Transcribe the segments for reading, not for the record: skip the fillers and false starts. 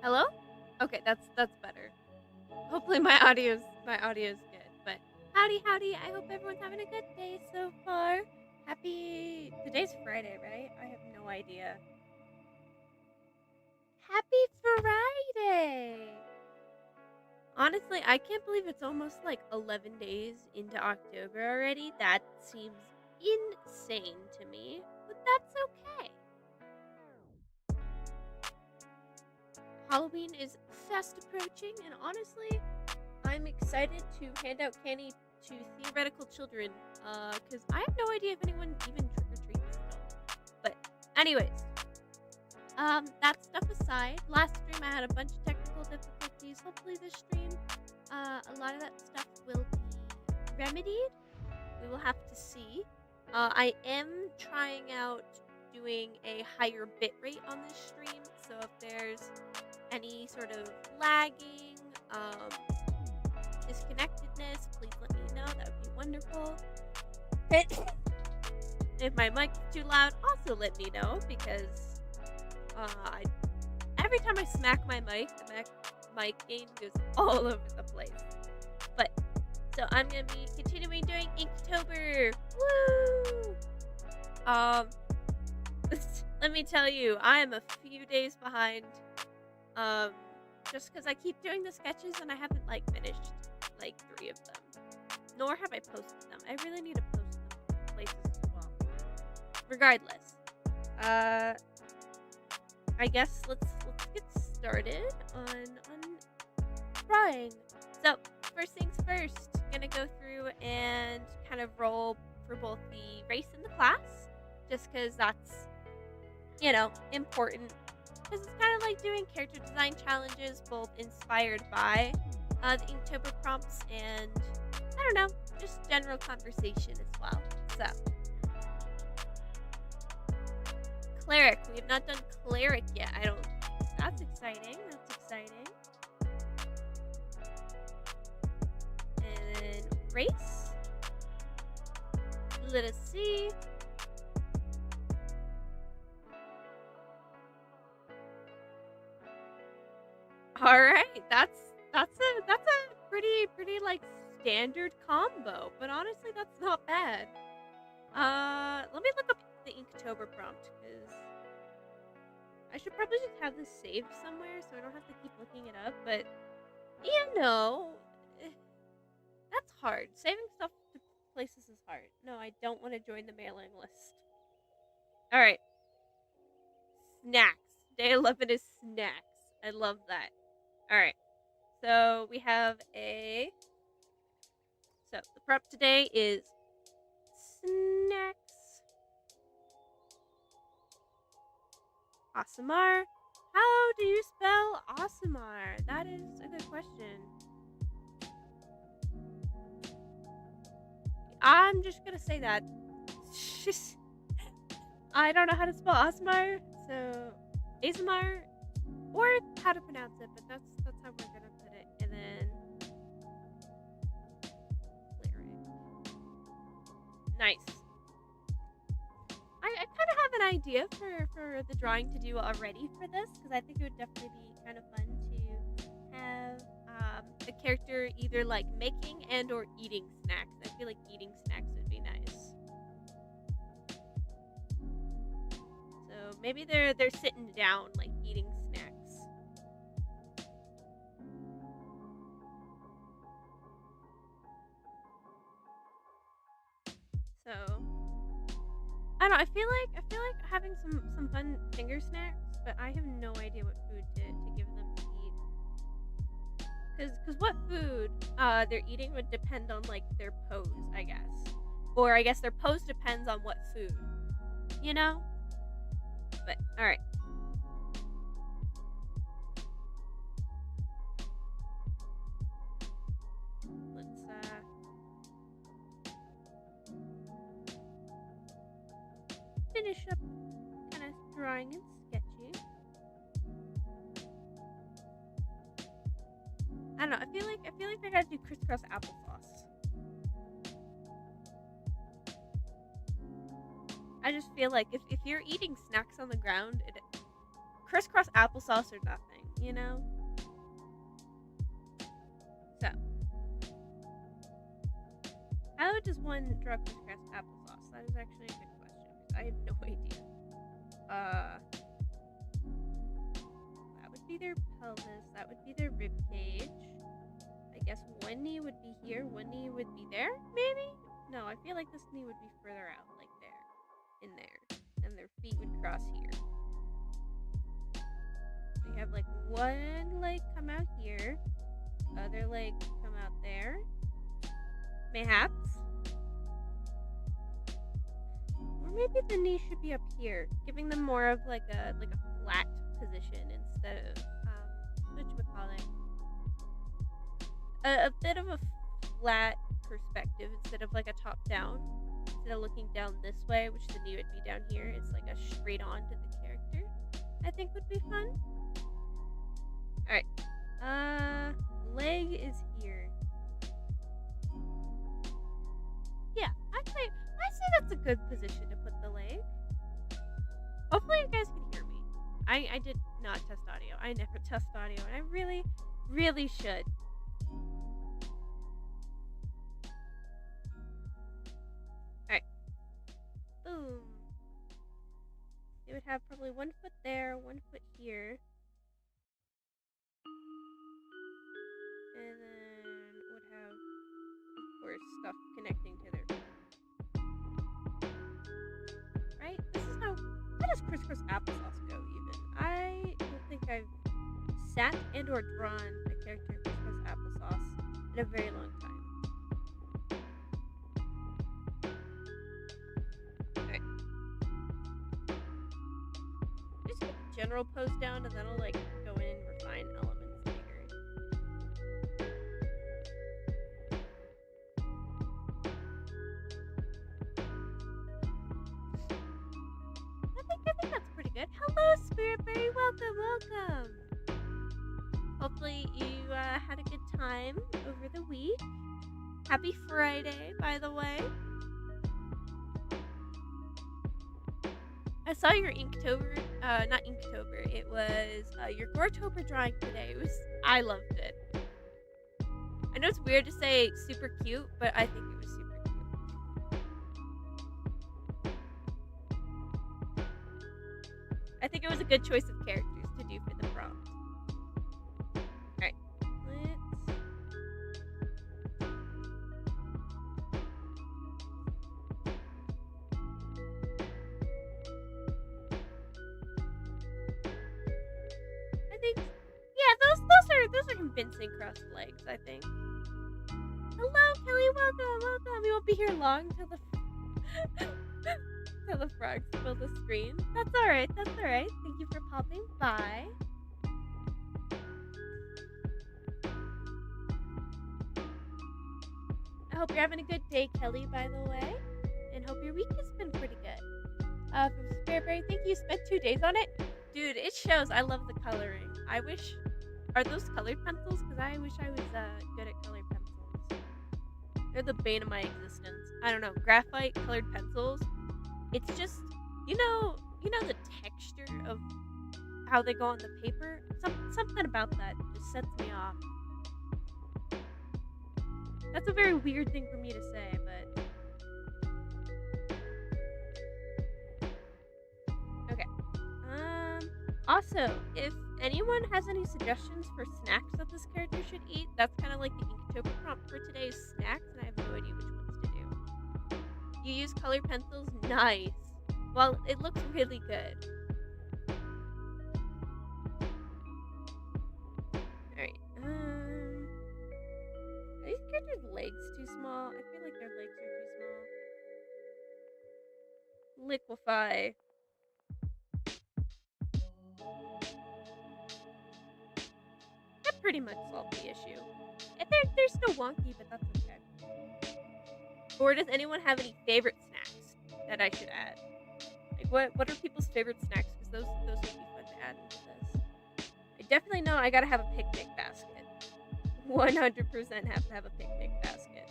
Hello? Okay, that's better. Hopefully my audio's good. But howdy, howdy. I hope everyone's having a good day so far. Today's Friday, right? I have no idea. Happy Friday. Honestly, I can't believe it's almost like 11 days into October already. That seems insane to me, but that's okay. Halloween is fast approaching, and honestly, I'm excited to hand out candy to theoretical children, because I have no idea if anyone even trick or treats still. But, anyways, that stuff aside, last stream I had a bunch of technical difficulties. Hopefully, this stream, a lot of that stuff will be remedied. We will have to see. I am trying out doing a higher bitrate on this stream, so if there's any sort of lagging, disconnectedness, please let me know. That would be wonderful. If my mic is too loud, also let me know, because every time I smack my mic, the mic gain goes all over the place. But so I'm gonna be continuing doing Inktober. Woo! Let me tell you, I am a few days behind. Just because I keep doing the sketches and I haven't finished 3 of them. Nor have I posted them. I really need to post them places as well. Regardless, I guess let's get started on drawing. So first things first, gonna go through and kind of roll for both the race and the class, just because that's important. Because it's kind of like doing character design challenges, both inspired by the Inktober prompts and, I don't know, just general conversation as well. So, Cleric. We have not done Cleric yet. That's exciting. That's exciting. And race. Let us see. All right, that's a pretty standard combo, but honestly, that's not bad. Let me look up the Inktober prompt, because I should probably just have this saved somewhere so I don't have to keep looking it up. But that's hard. Saving stuff to places is hard. No, I don't want to join the mailing list. All right, snacks. Day 11 is snacks. I love that. All right. So we have so the prep today is snacks. Asamar. How do you spell Asamar? That is a good question. I'm just gonna say that. I don't know how to spell Asamar, so Asamar, or how to pronounce it, but that's how we're gonna put it. And then Cleric. Nice. I kind of have an idea for the drawing to do already for this, because I think it would definitely be kind of fun to have a character either making and or eating snacks. I feel like eating snacks would be nice. So maybe they're sitting down eating snacks. So I don't know. I feel like having some fun finger snacks, but I have no idea what food to give them to eat. Because what food they're eating would depend on their pose, I guess. Or I guess their pose depends on what food, you know? But all right. Let's finish up kind of drawing and sketching. I don't know. I feel like I gotta do crisscross applesauce. I just feel like if you're eating snacks on the ground, crisscross applesauce or nothing. you know? So, how does one draw crisscross applesauce? That is actually a good question. I have no idea. That would be their pelvis. That would be their rib cage. I guess one knee would be here. One knee would be there, maybe? No, I feel like this knee would be further out, like there. In there. And their feet would cross here. So you have like one leg come out here. Other leg come out there. Mayhaps. Or maybe the knee should be up here, giving them more of like a flat position instead of whatchamacallit. A bit of a flat perspective instead of like a top down. Instead of looking down this way, which the knee would be down here, it's like a straight on to the character. I think would be fun. Alright. Leg is here. Yeah, I say that's a good position to put the leg. Hopefully you guys can hear me. I did not test audio. I never test audio, and I really, really should. Alright. Boom. They would have probably 1 foot there, 1 foot here. And then would have, of course, stuff connecting to their feet. Right? How does crisscross applesauce go, even? I don't think I've sat and or drawn a character in crisscross applesauce in a very long time. Alright. Just get the general pose down, and then I'll, like, go in and refine elements later. I think that's pretty good. Hello, Spirit Berry. Welcome. Hopefully you had a good time over the week. Happy Friday, by the way. I saw your Inktober, not Inktober. It was your Goretober drawing today. I loved it. I know it's weird to say super cute, but I think it was super cute. I think it was a good choice of characters to do for the prompt. Alright, I think, yeah, those are convincing crossed legs, I think. Hello, Kelly, welcome. We won't be here long till the frogs fill the screen. That's alright. Thank you for popping by. I hope you're having a good day, Kelly, by the way. And hope your week has been pretty good. From Spareberry, thank you. Spent 2 days on it. Dude, it shows. I love the coloring. Are those colored pencils? Because I wish I was good at colored pencils. They're the bane of my existence. I don't know. Graphite colored pencils. It's just, you know the texture of how they go on the paper? Something about that just sets me off. That's a very weird thing for me to say, but... Okay. Also, if anyone has any suggestions for snacks that this character should eat, that's kind of like the Inktober prompt for today's snacks, and I have no idea which ones to do. You use colored pencils? Nice. Well, it looks really good. Alright, are these characters' legs too small? I feel like their legs are too small. Liquefy. That pretty much solved the issue. They're still wonky, but that's okay. Or does anyone have any favorite snacks that I should add? Like, what are people's favorite snacks? Because those would be fun to add into this. I definitely know I gotta have a picnic basket. 100% have to have a picnic basket.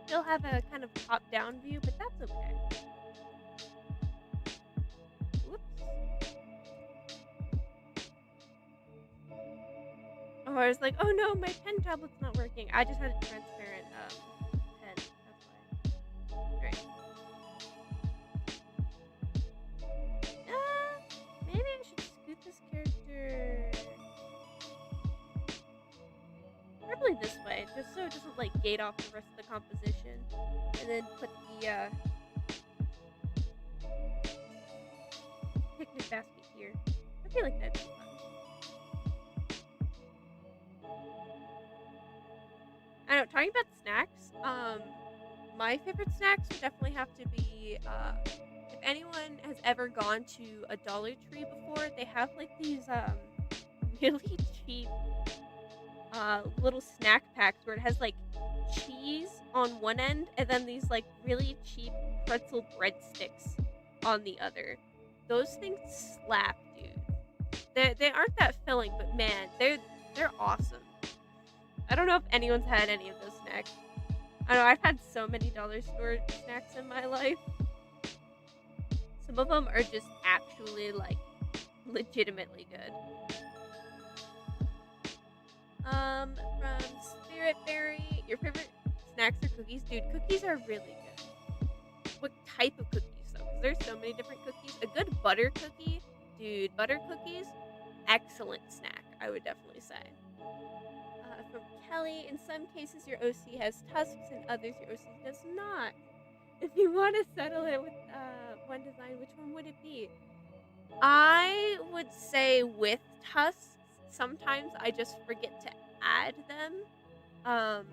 Still have a kind of top-down view, but that's okay. Oh, I was like, oh no, my pen tablet's not working. I just had a transparent pen. That's why. Alright. Maybe I should scoot this character probably this way, just so it doesn't like gate off the rest of the composition. And then put the picnic basket here. I feel like that'd be fun. I don't know, talking about snacks, my favorite snacks would definitely have to be, if anyone has ever gone to a Dollar Tree before, they have like these, really cheap, little snack packs where it has like cheese on one end and then these like really cheap pretzel breadsticks on the other. Those things slap, dude. They aren't that filling, but man, they're awesome. I don't know if anyone's had any of those snacks. I know I've had so many dollar store snacks in my life. Some of them are just actually like legitimately good. From Spirit Berry, your favorite snacks or cookies? Dude, cookies are really good. What type of cookies though? Because there's so many different cookies. A good butter cookie, dude, butter cookies, excellent snack, I would definitely say. From Kelly, in some cases your OC has tusks, and others your OC does not. If you want to settle it with one design, which one would it be? I would say with tusks. Sometimes I just forget to add them. Um,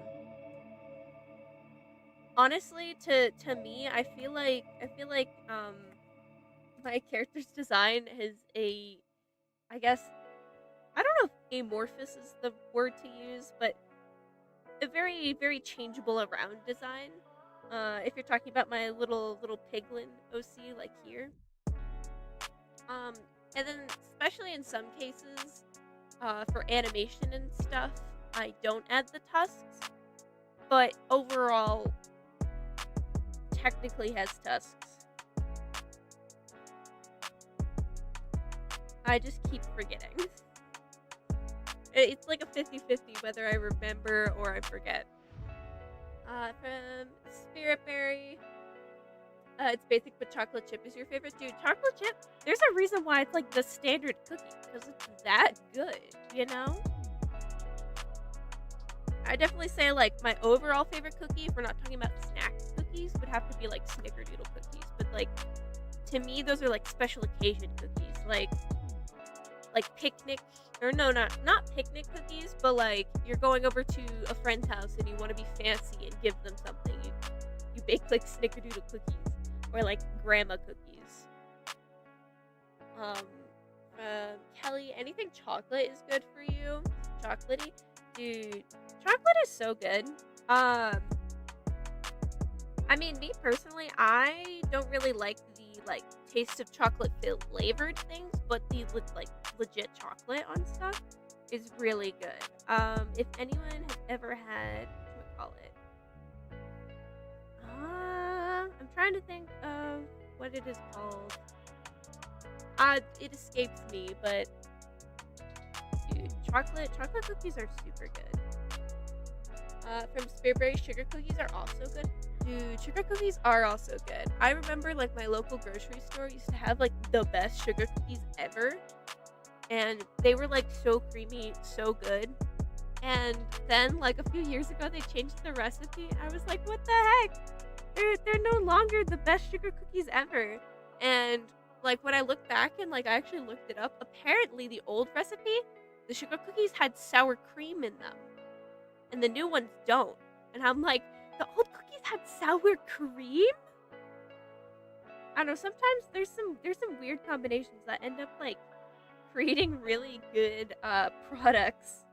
honestly, to me, I feel like my character's design is a, I guess, I don't know if amorphous is the word to use, but a very changeable around design. If you're talking about my little piglin OC like here, um, and then especially in some cases, for animation and stuff, I don't add the tusks, but overall, technically has tusks. I just keep forgetting. It's like a 50-50 whether I remember or I forget. From Spirit Berry, it's basic but chocolate chip is your favorite. Dude, chocolate chip, there's a reason why it's like the standard cookie, because it's that good, you know? I definitely say like my overall favorite cookie, if we're not talking about snack cookies, would have to be like snickerdoodle cookies. But like to me, those are like special occasion cookies, like picnic, or no, not picnic cookies, but like you're going over to a friend's house and you want to be fancy and give them something. You bake like snickerdoodle cookies or like grandma cookies. Um, Kelly, anything chocolate is good for you. Chocolatey, dude, chocolate is so good. Um, I mean, me personally, I don't really like the like taste of chocolate flavored things, but the like legit chocolate on stuff is really good. If anyone has ever had what call it, I'm trying to think of what it is called. It escapes me, but dude, chocolate cookies are super good. From Spearberry, sugar cookies are also good. Dude, sugar cookies are also good. I remember like my local grocery store used to have like the best sugar cookies ever. And they were like so creamy, so good. And then like a few years ago they changed the recipe. I was like, what the heck? They're no longer the best sugar cookies ever. And like when I look back and like I actually looked it up, apparently the old recipe, the sugar cookies had sour cream in them. And the new ones don't. And I'm like, the old cookies had sour cream? I don't know, sometimes there's some weird combinations that end up like creating really good products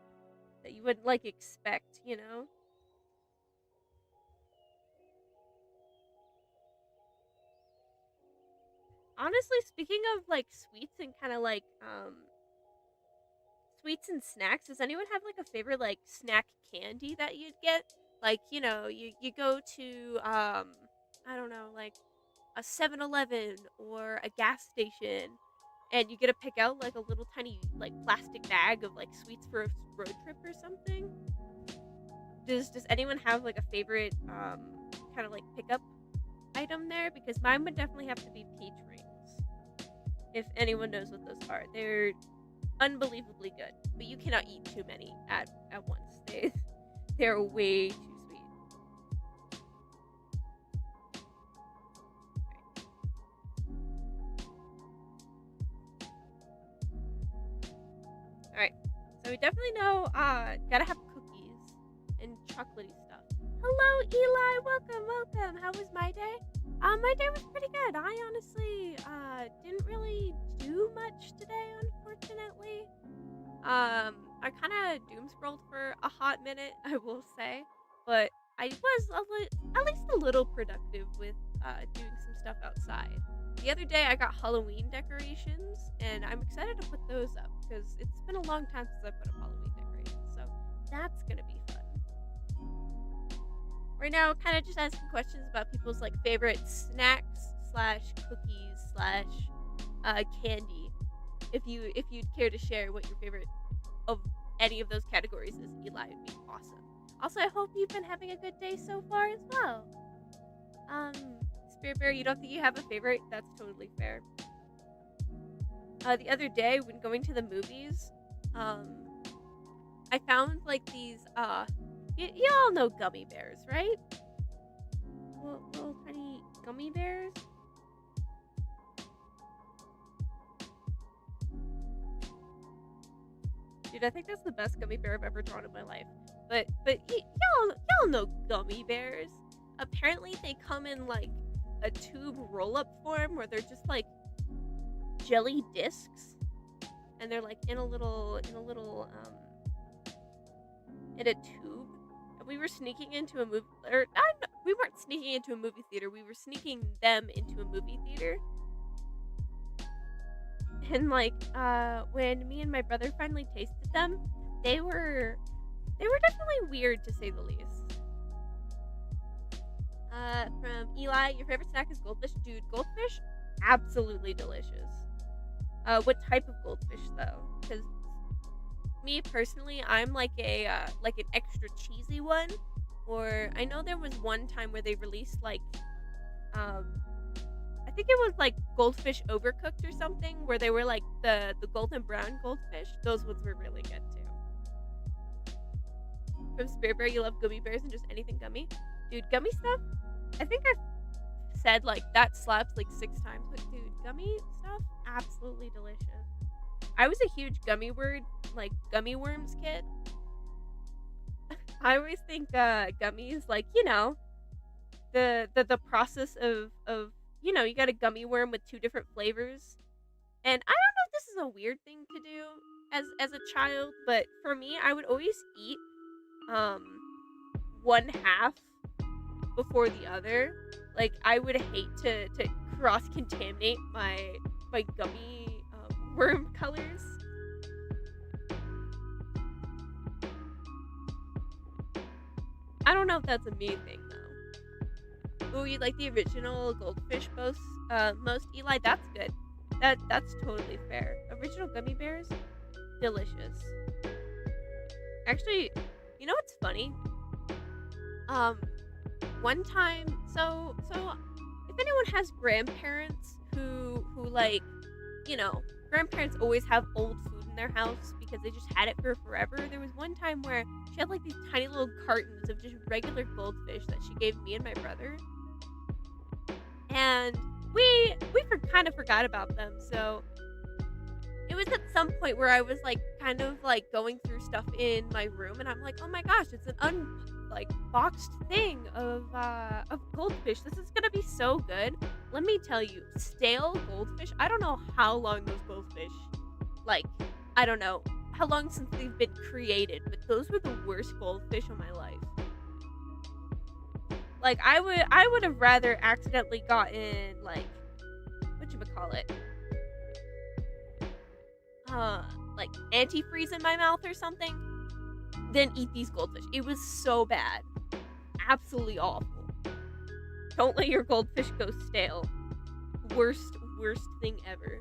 that you wouldn't like expect, you know? Honestly, speaking of like sweets and kind of like sweets and snacks, does anyone have like a favorite like snack candy that you'd get? Like, you go to I don't know, like a 7-Eleven or a gas station and you get to pick out like a little tiny like plastic bag of like sweets for a road trip or something. Does anyone have like a favorite kind of like pickup item there? Because mine would definitely have to be peach rings. If anyone knows what those are, they're unbelievably good, but you cannot eat too many at once. They're way too sweet. Alright, so we definitely know gotta have cookies and chocolatey stuff. Hello Eli, welcome. How was my day? My day was pretty good. I honestly didn't really do much today, unfortunately. I kind of doom scrolled for a hot minute, I will say, but I was at least a little productive with doing some stuff outside. The other day, I got Halloween decorations, and I'm excited to put those up because it's been a long time since I put up Halloween decorations, so that's gonna be fun. Right now, kind of just asking questions about people's like favorite snacks slash cookies slash candy. If you'd care to share what your favorite of any of those categories is, Eli, would be awesome. Also, I hope you've been having a good day so far as well. Spirit Bear, you don't think you have a favorite? That's totally fair. The other day when going to the movies, I found like these you all know gummy bears, right? Little tiny gummy bears. Dude, I think that's the best gummy bear I've ever drawn in my life. But y'all know gummy bears. Apparently they come in like a tube roll-up form where they're just like jelly discs, and they're like in a tube. And we were sneaking into a movie, or we weren't sneaking into a movie theater. We were sneaking them into a movie theater. And like when me and my brother finally tasted them, they were definitely weird to say the least. From Eli, your favorite snack is goldfish. Dude, goldfish, absolutely delicious. What type of goldfish though? Because me personally, I'm like like an extra cheesy one. Or I know there was one time where they released like I think it was like goldfish overcooked or something, where they were like the golden brown goldfish. Those ones were really good too. From Spirit Bear, you love gummy bears and just anything gummy. Dude, gummy stuff, I think I've said like that slaps like 6 times, but dude, gummy stuff, absolutely delicious. I was a huge gummy worms kid. I always think gummies, like, you know, the process of you got a gummy worm with 2 different flavors. And I don't know if this is a weird thing to do as a child, but for me, I would always eat one half before the other. Like, I would hate to cross contaminate my gummy worm colors. I don't know if that's a me thing though. Ooh, you like the original goldfish most Eli? That's good. That's totally fair. Original gummy bears, delicious. Actually, you know what's funny? One time, so if anyone has grandparents who like, you know, grandparents always have old food in their house because they just had it for forever. There was one time where she had like these tiny little cartons of just regular goldfish that she gave me and my brother. And we kind of forgot about them. So it was at some point where I was like kind of like going through stuff in my room, and I'm like, oh my gosh, it's an boxed thing of goldfish. This is gonna be so good. Let me tell you, stale goldfish. I don't know how long those goldfish, like, I don't know how long since they've been created, but those were the worst goldfish of my life. Like, I would have rather accidentally gotten like, whatchamacallit, like antifreeze in my mouth or something, than eat these goldfish. It was so bad. Absolutely awful. Don't let your goldfish go stale. Worst thing ever.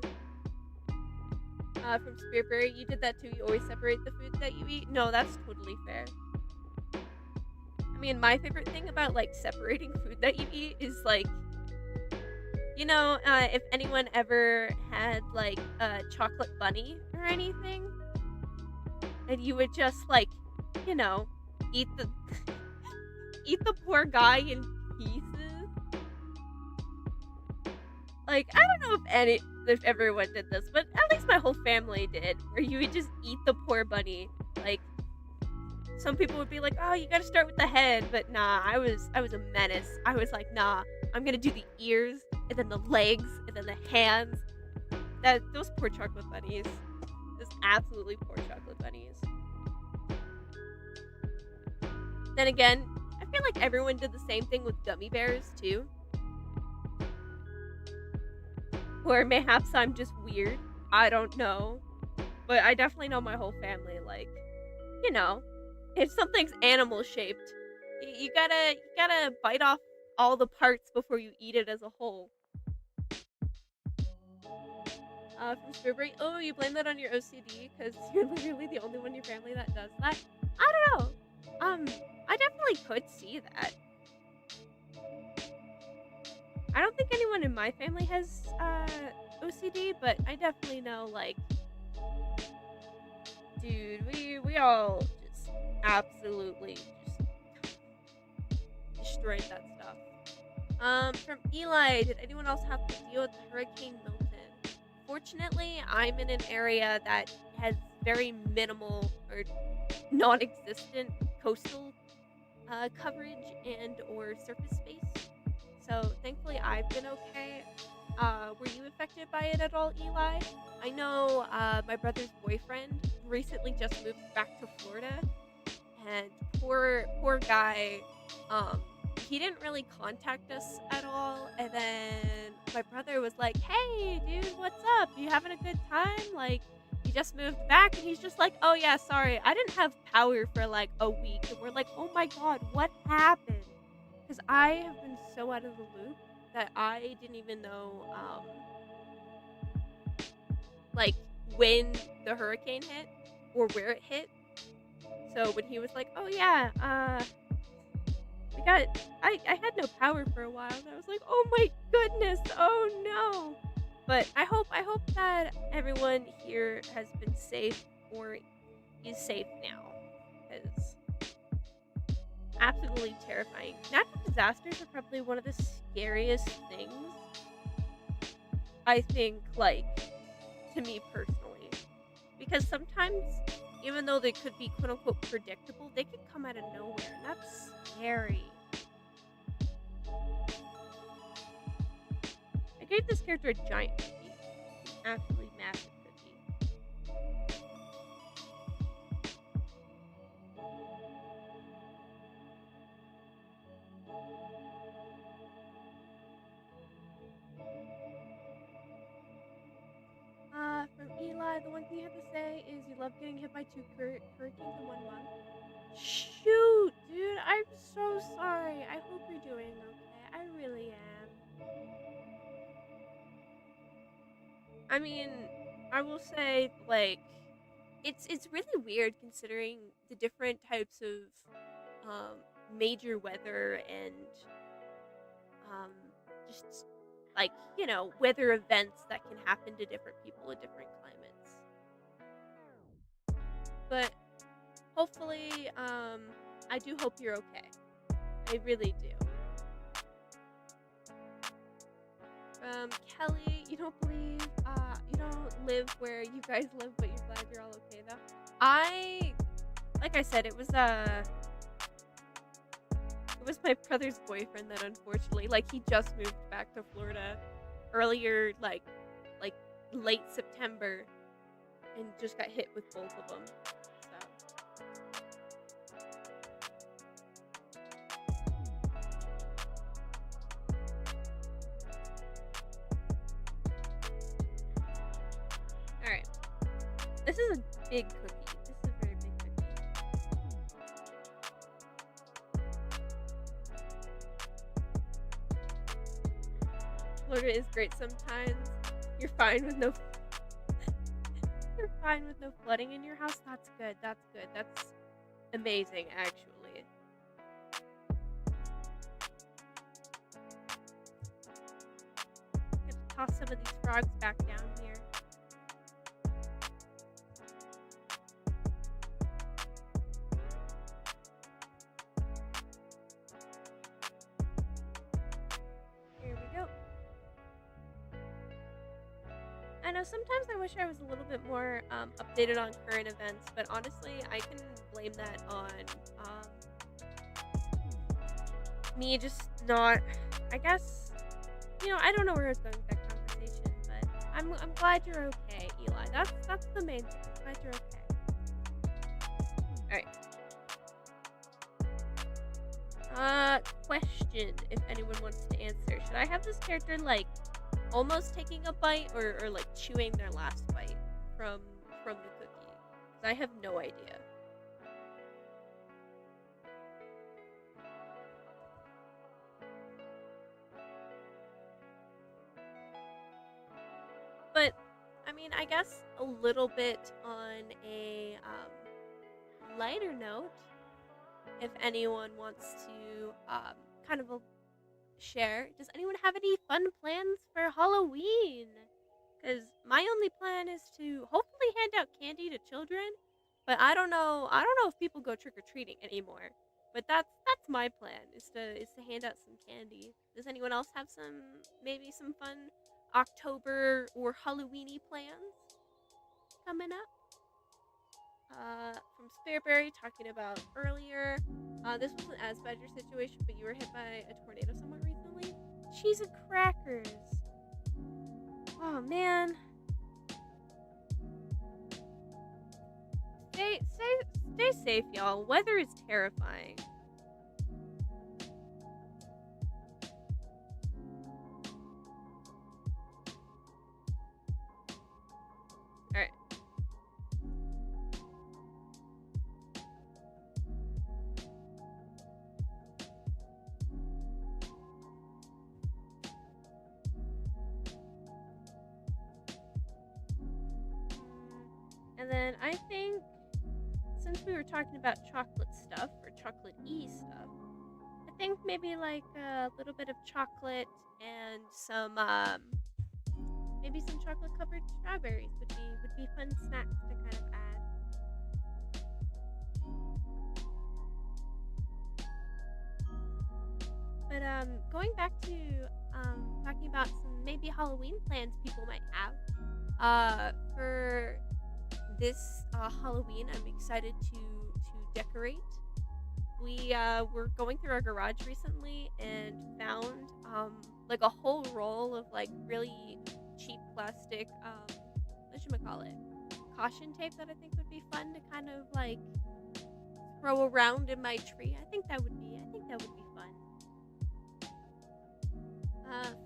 From Spearberry, you did that too. You always separate the food that you eat. No, that's totally fair. I mean, my favorite thing about like separating food that you eat is like, if anyone ever had like a chocolate bunny or anything, and you would just like, you know, eat the eat the poor guy in pieces. Like, I don't know if everyone did this, but at least my whole family did, where you would just eat the poor bunny. Like, some people would be like, "Oh, you gotta start with the head," but nah, I was a menace. I was like, "Nah, I'm gonna do the ears, and then the legs, and then the hands." Those poor chocolate bunnies, just absolutely poor chocolate bunnies. Then again, I feel like everyone did the same thing with gummy bears too. Or mayhaps I'm just weird. I don't know. But I definitely know my whole family, like, you know, if something's animal shaped, you gotta bite off all the parts before you eat it as a whole. From Strawberry, oh, you blame that on your OCD because you're literally the only one in your family that does that. I don't know. I definitely could see that. I don't think anyone in my family has OCD, but I definitely know, like, dude, we all just absolutely just destroyed that stuff. From Eli, did anyone else have to deal with Hurricane Milton? Fortunately, I'm in an area that has very minimal or non-existent coastal coverage and or surface space. So thankfully, I've been okay. Were you affected by it at all, Eli? I know my brother's boyfriend recently just moved back to Florida, and poor guy, he didn't really contact us at all. And then my brother was like, "Hey, dude, what's up? You having a good time? Like, you just moved back?" And he's just like, "Oh yeah, sorry, I didn't have power for like a week." And we're like, "Oh my god, what happened?" Because I have been so out of the loop that I didn't even know, like when the hurricane hit or where it hit. So when he was like, "Oh yeah, I had no power for a while," and I was like, "Oh my goodness, oh no." But I hope that everyone here has been safe or is safe now, because absolutely terrifying. Natural disasters are probably one of the scariest things, I think, like, to me personally. Because sometimes, even though they could be quote unquote predictable, they could come out of nowhere, and that's scary. I gave this character a giant cookie. An absolutely massive cookie. From Eli, the one thing you have to say is you love getting hit by two hurricanes in 1 month. Shoot, dude, I'm so sorry. I hope you're doing okay. I really am. I mean, I will say, like, it's really weird considering the different types of major weather and um just like, weather events that can happen to different people in different climates. But hopefully, I do hope you're okay. I really do. Kelly, you don't live where you guys live, but you're glad you're all okay though. I, like I said, it was my brother's boyfriend that unfortunately, like, he just moved back to Florida earlier, like late September, and just got hit with both of them. So, all right, this is a big cookie. This is a very big cookie. Florida is great sometimes. You're fine with no you're fine with no flooding in your house, that's good. That's good. That's amazing, actually. Gonna toss some of these frogs back down here. Here we go. I know sometimes I wish I was a little bit more updated on current events, but honestly, I can blame that on me just not. I guess I don't know where I was going with that conversation, but I'm glad you're okay, Eli. That's the main thing. I'm glad you're okay. All right. Question: if anyone wants to answer, should I have this character like almost taking a bite or like chewing their last bite from the cookie? 'Cause I have no idea. But I mean, I guess a little bit on a lighter note, if anyone wants to kind of share, does anyone have any fun plans for Halloween? Because my only plan is to hopefully hand out candy to children, but I don't know. I don't know if people go trick or treating anymore. But that's my plan is to hand out some candy. Does anyone else have maybe some fun October or Halloweeny plans coming up? From Spearberry talking about earlier. This wasn't as bad your situation, but you were hit by a tornado somewhat recently. Cheese and crackers. Oh man. Stay safe, y'all. Weather is terrifying. All right. And then I think since we were talking about chocolate stuff or chocolate-y stuff, I think maybe like a little bit of chocolate and some maybe some chocolate covered strawberries would be fun snacks to kind of add. But going back to talking about some maybe Halloween plans people might have. For this Halloween, I'm excited to decorate. We were going through our garage recently and found like a whole roll of like really cheap plastic whatchamacallit, caution tape that I think would be fun to kind of like throw around in my tree. I think that would be fun.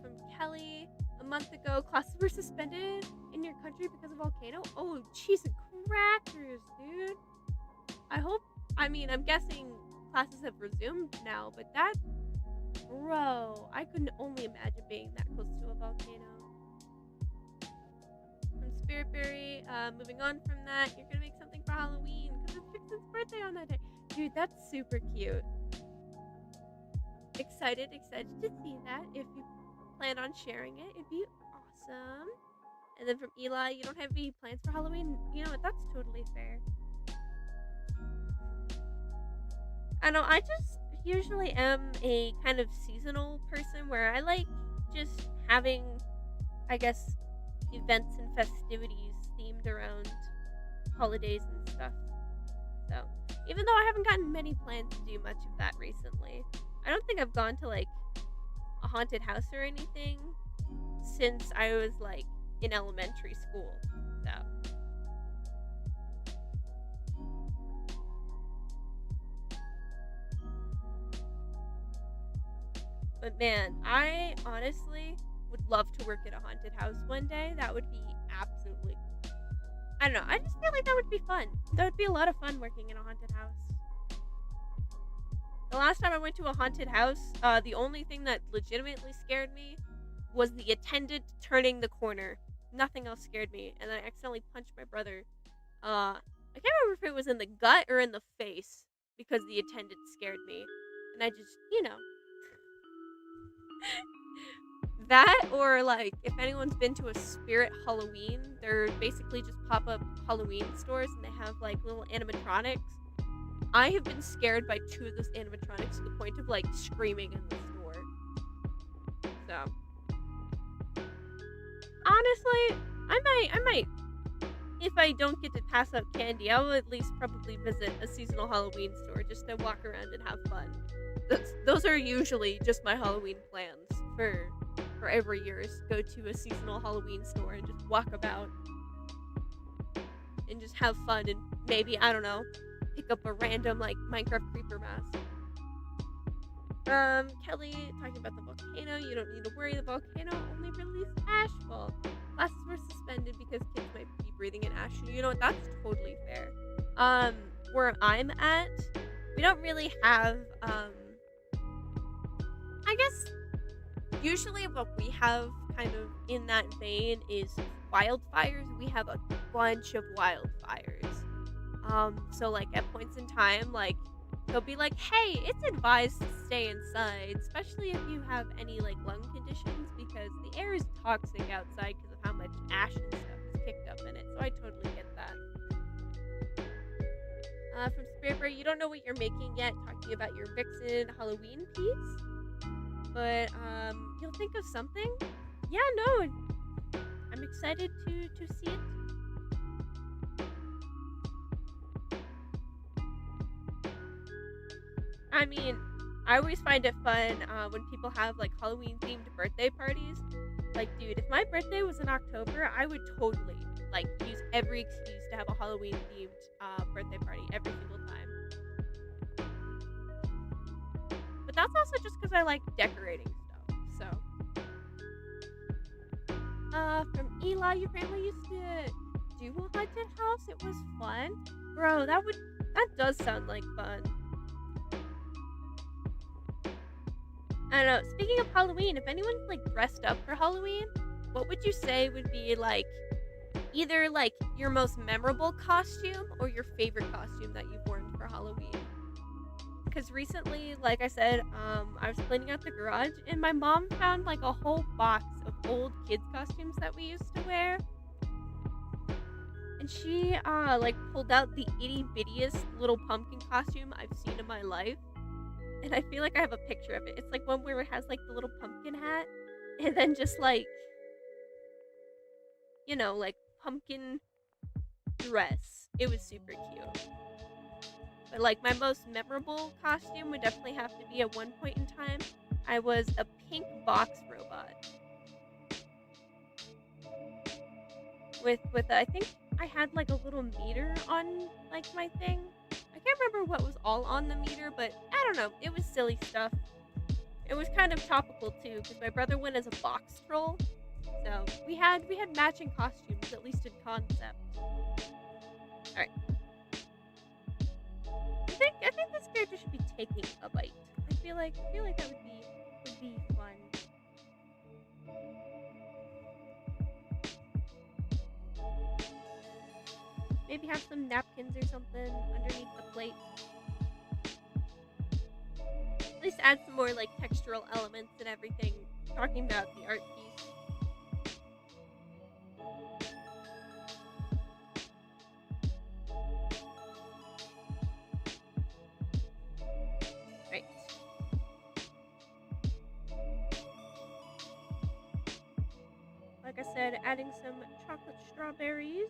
From Kelly, a month ago, classes were suspended in your country because of volcano. Oh, cheese and crackers, dude. I mean, I'm guessing classes have resumed now, but bro, I couldn't only imagine being that close to a volcano. From Spiritberry, moving on from that, you're gonna make something for Halloween because it's Trixon's birthday on that day. Dude, that's super cute. Excited to see that. If you plan on sharing it, it'd be awesome. And then from Eli, you don't have any plans for Halloween? You know what? That's totally fair. I know, I just usually am a kind of seasonal person where I like just having, I guess, events and festivities themed around holidays and stuff. So, even though I haven't gotten many plans to do much of that recently, I don't think I've gone to like a haunted house or anything since I was like in elementary school. So, but man, I honestly would love to work at a haunted house one day. That would be absolutely, I don't know, I just feel like that would be fun. That would be a lot of fun working in a haunted house. The last time I went to a haunted house, the only thing that legitimately scared me was the attendant turning the corner nothing else scared me, and I accidentally punched my brother. I can't remember if it was in the gut or in the face because the attendant scared me, and I just, that, or like if anyone's been to a Spirit Halloween, they're basically just pop up Halloween stores and they have like little animatronics. I have been scared by two of those animatronics to the point of like screaming in the store. So honestly, I might, if I don't get to pass out candy, I will at least probably visit a seasonal Halloween store just to walk around and have fun. Those are usually just my Halloween plans for every year is go to a seasonal Halloween store and just walk about and just have fun and maybe, I don't know, pick up a random like Minecraft creeper mask. Kelly talking about the volcano. You don't need to worry. The volcano only released ashfall. Classes were suspended because kids might be breathing in ash. You know what? That's totally fair. Where I'm at, we don't really have. I guess usually what we have kind of in that vein is wildfires. We have a bunch of wildfires. So like at points in time, like they'll be like, hey, it's advised to stay inside, especially if you have any like lung conditions because the air is toxic outside because of how much ash and stuff is kicked up in it. So I totally get that. From Spirit Bird, you don't know what you're making yet, talking about your Vixen Halloween piece, but you'll think of something. Yeah, no, I'm excited to see it. I mean, I always find it fun when people have like Halloween themed birthday parties. Like, dude, if my birthday was in October, I would totally like use every excuse to have a Halloween themed birthday party every single time. But that's also just because I like decorating stuff. So, from Eli, your family used to do a haunted house. It was fun, bro. That does sound like fun. I don't know. Speaking of Halloween, if anyone's like dressed up for Halloween, what would you say would be like either like your most memorable costume or your favorite costume that you've worn for Halloween? Because recently, like I said, I was cleaning out the garage and my mom found like a whole box of old kids costumes that we used to wear. And she like pulled out the itty bittiest little pumpkin costume I've seen in my life. And I feel like I have a picture of it. It's like one where it has like the little pumpkin hat and then just like, like pumpkin dress. It was super cute. But like my most memorable costume would definitely have to be at one point in time. I was a pink box robot. With I think I had like a little meter on like my thing. I can't remember what was all on the meter, but I don't know. It was silly stuff. It was kind of topical too, because my brother went as a box troll. So we had matching costumes, at least in concept. Alright. I think this character should be taking a bite. I feel like that would be fun. Maybe have some napkins or something underneath the plate. At least add some more like textural elements and everything. Talking about the art piece. Right. Like I said, adding some chocolate strawberries.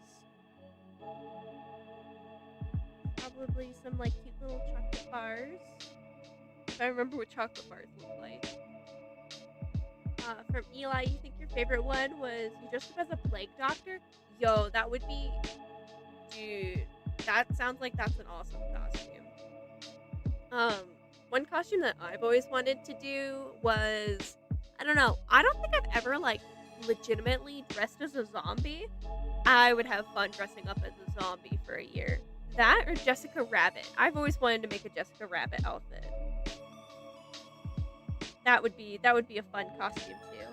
Probably some like cute little chocolate bars. If I remember what chocolate bars look like. From Eli, you think your favorite one was you dressed up as a plague doctor? Yo, that would be... Dude, that sounds like that's an awesome costume. One costume that I've always wanted to do was... I don't know. I don't think I've ever, like, legitimately dressed as a zombie. I would have fun dressing up as a zombie for a year. That or Jessica Rabbit. I've always wanted to make a Jessica Rabbit outfit. That would be a fun costume too.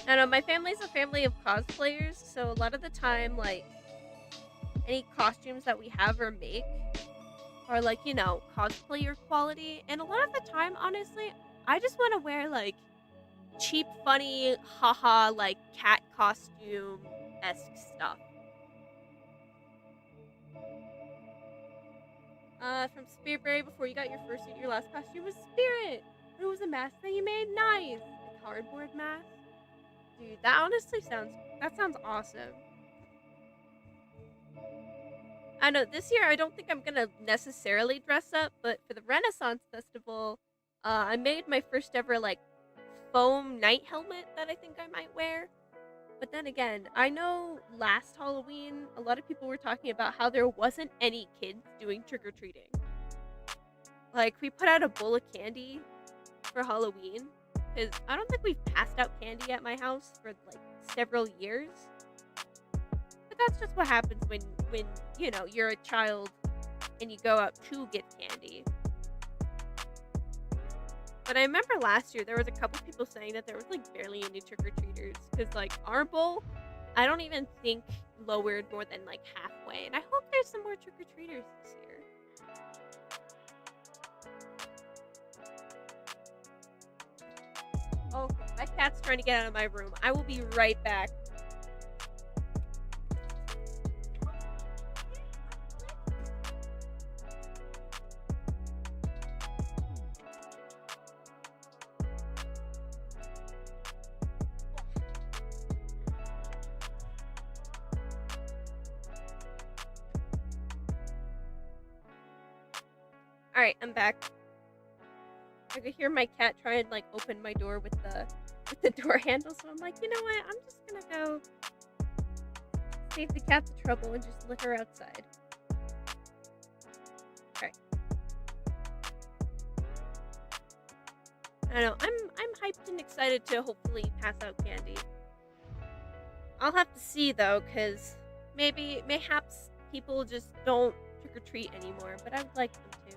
I know my family's a family of cosplayers, so a lot of the time, like, any costumes that we have or make are like, cosplayer quality. And a lot of the time, honestly, I just want to wear like cheap, funny, haha, like cat costume esque stuff. From Spiritberry, before you got your first suit, your last costume was Spirit. It was a mask that you made. Nice. A cardboard mask. Dude, that honestly sounds awesome. I know this year I don't think I'm gonna necessarily dress up, but for the Renaissance Festival, I made my first ever like foam night helmet that I think I might wear. But then again, I know last Halloween, a lot of people were talking about how there wasn't any kids doing trick or treating. Like, we put out a bowl of candy for Halloween, because I don't think we've passed out candy at my house for like several years. But that's just what happens when you're a child and you go out to get candy. But I remember last year there was a couple people saying that there was like barely any trick or treaters, because like our bowl, I don't even think lowered more than like halfway, and I hope there's some more trick or treaters this year. Okay, my cat's trying to get out of my room. I will be right back. Alright, I'm back. I could hear my cat try and like open my door with the door handle, so I'm like, you know what? I'm just gonna go save the cat the trouble and just let her outside. Alright. I don't know, I'm hyped and excited to hopefully pass out candy. I'll have to see though, cause mayhaps people just don't trick or treat anymore, but I would like them to.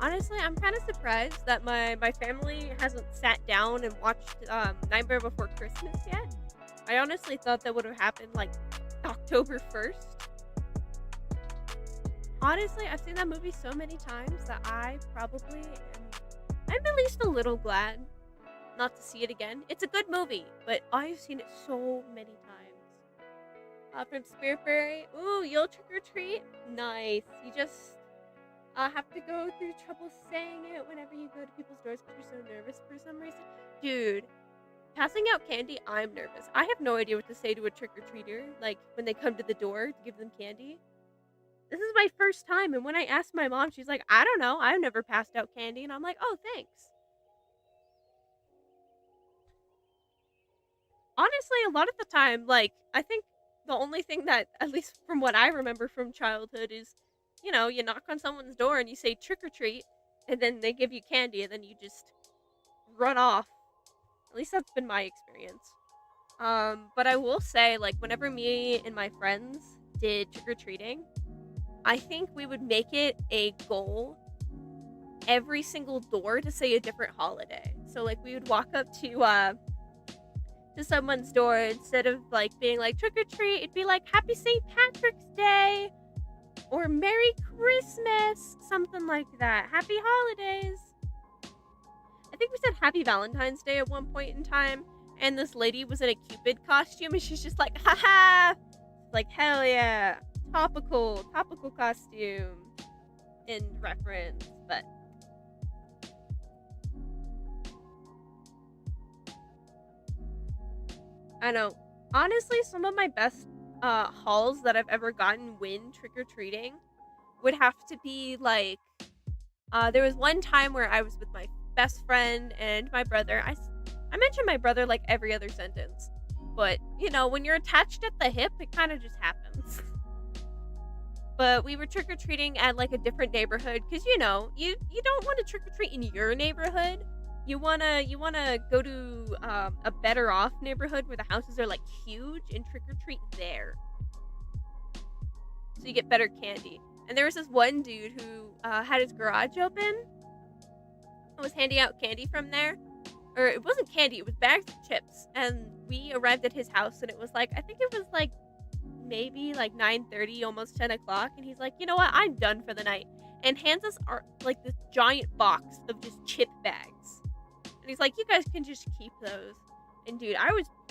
Honestly, I'm kind of surprised that my family hasn't sat down and watched Nightmare Before Christmas yet. I honestly thought that would have happened like October 1st. Honestly, I've seen that movie so many times that I'm at least a little glad not to see it again. It's a good movie, but I've seen it so many times. From Spiritberry, ooh, you'll trick or treat? Nice. You just have to go through trouble saying it whenever you go to people's doors because you're so nervous for some reason. Dude, passing out candy, I'm nervous. I have no idea what to say to a trick-or-treater, like, when they come to the door to give them candy. This is my first time, and when I asked my mom, she's like, I don't know, I've never passed out candy, and I'm like, oh, thanks. Honestly, a lot of the time, like, I think the only thing that, at least from what I remember from childhood, is you knock on someone's door and you say trick or treat, and then they give you candy, and then you just run off. At least that's been my experience. But I will say, like, whenever me and my friends did trick or treating, I think we would make it a goal every single door to say a different holiday. So, like, we would walk up to someone's door, instead of like being like trick or treat, it'd be like Happy St. Patrick's Day. Or Merry Christmas, something like that. Happy holidays. I think we said Happy Valentine's Day at one point in time, and this lady was in a Cupid costume, and she's just like, haha! Like, hell yeah. Topical costume in reference, but I know. Honestly, some of my best hauls that I've ever gotten when trick-or-treating would have to be like there was one time where I was with my best friend and my brother. I mention my brother like every other sentence, but when you're attached at the hip, it kind of just happens. But we were trick-or-treating at like a different neighborhood, because you don't want to trick-or-treat in your neighborhood. You wanna go to a better off neighborhood where the houses are like huge and trick or treat there, so you get better candy. And there was this one dude who had his garage open and was handing out candy from there. Or it wasn't candy, it was bags of chips. And we arrived at his house and it was like, I think it was like maybe like 9:30, almost 10 o'clock. And he's like, you know what? I'm done for the night. And hands us like this giant box of just chip bags. And he's like, you guys can just keep those. And dude,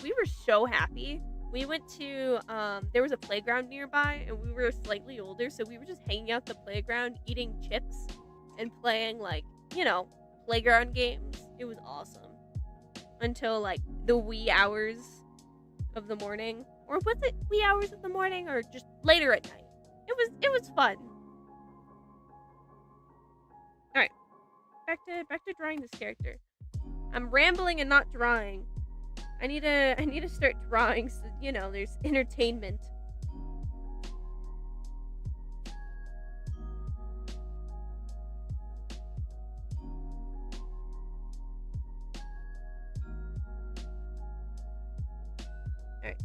we were so happy. We went to, there was a playground nearby and we were slightly older. So we were just hanging out the playground, eating chips and playing like, playground games. It was awesome. Until like the wee hours of the morning. Or was it wee hours of the morning or just later at night? It was fun. Alright. Back to drawing this character. I'm rambling and not drawing. I need to start drawing so there's entertainment. Alright.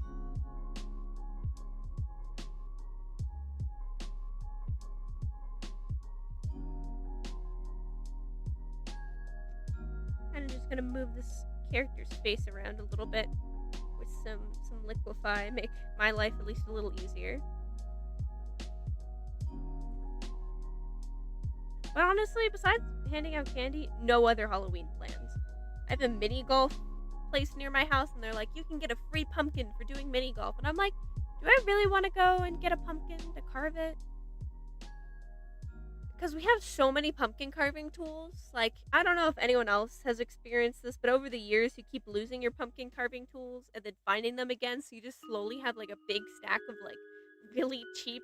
Kinda just gonna move this character's face around a little bit with some liquify, make my life at least a little easier. But honestly, besides handing out candy, no other Halloween plans. I have a mini golf place near my house, and they're like, you can get a free pumpkin for doing mini golf. And I'm like, do I really want to go and get a pumpkin to carve it? Because we have so many pumpkin carving tools. Like, I don't know if anyone else has experienced this, but over the years, you keep losing your pumpkin carving tools and then finding them again. So you just slowly have like a big stack of like really cheap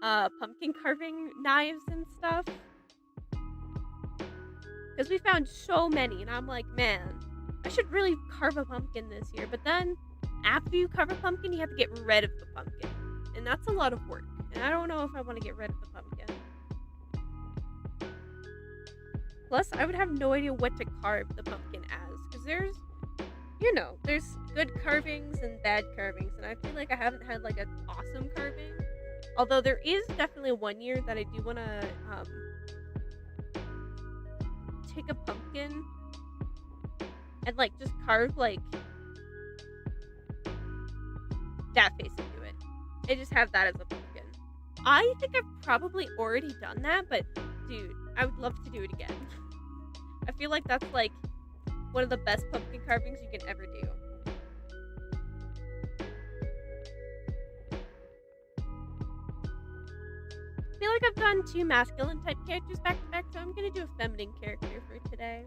pumpkin carving knives and stuff. Because we found so many, and I'm like, man, I should really carve a pumpkin this year. But then, after you carve a pumpkin, you have to get rid of the pumpkin. And that's a lot of work. And I don't know if I want to get rid of the pumpkin. Plus, I would have no idea what to carve the pumpkin as. Because there's good carvings and bad carvings. And I feel like I haven't had, like, an awesome carving. Although there is definitely one year that I do want to, take a pumpkin and like just carve like that face into it and just have that as a pumpkin. I think I've probably already done that, but dude, I would love to do it again. I feel like that's like one of the best pumpkin carvings you can ever do. I feel like I've done two masculine type characters back to back, so I'm gonna do a feminine character for today.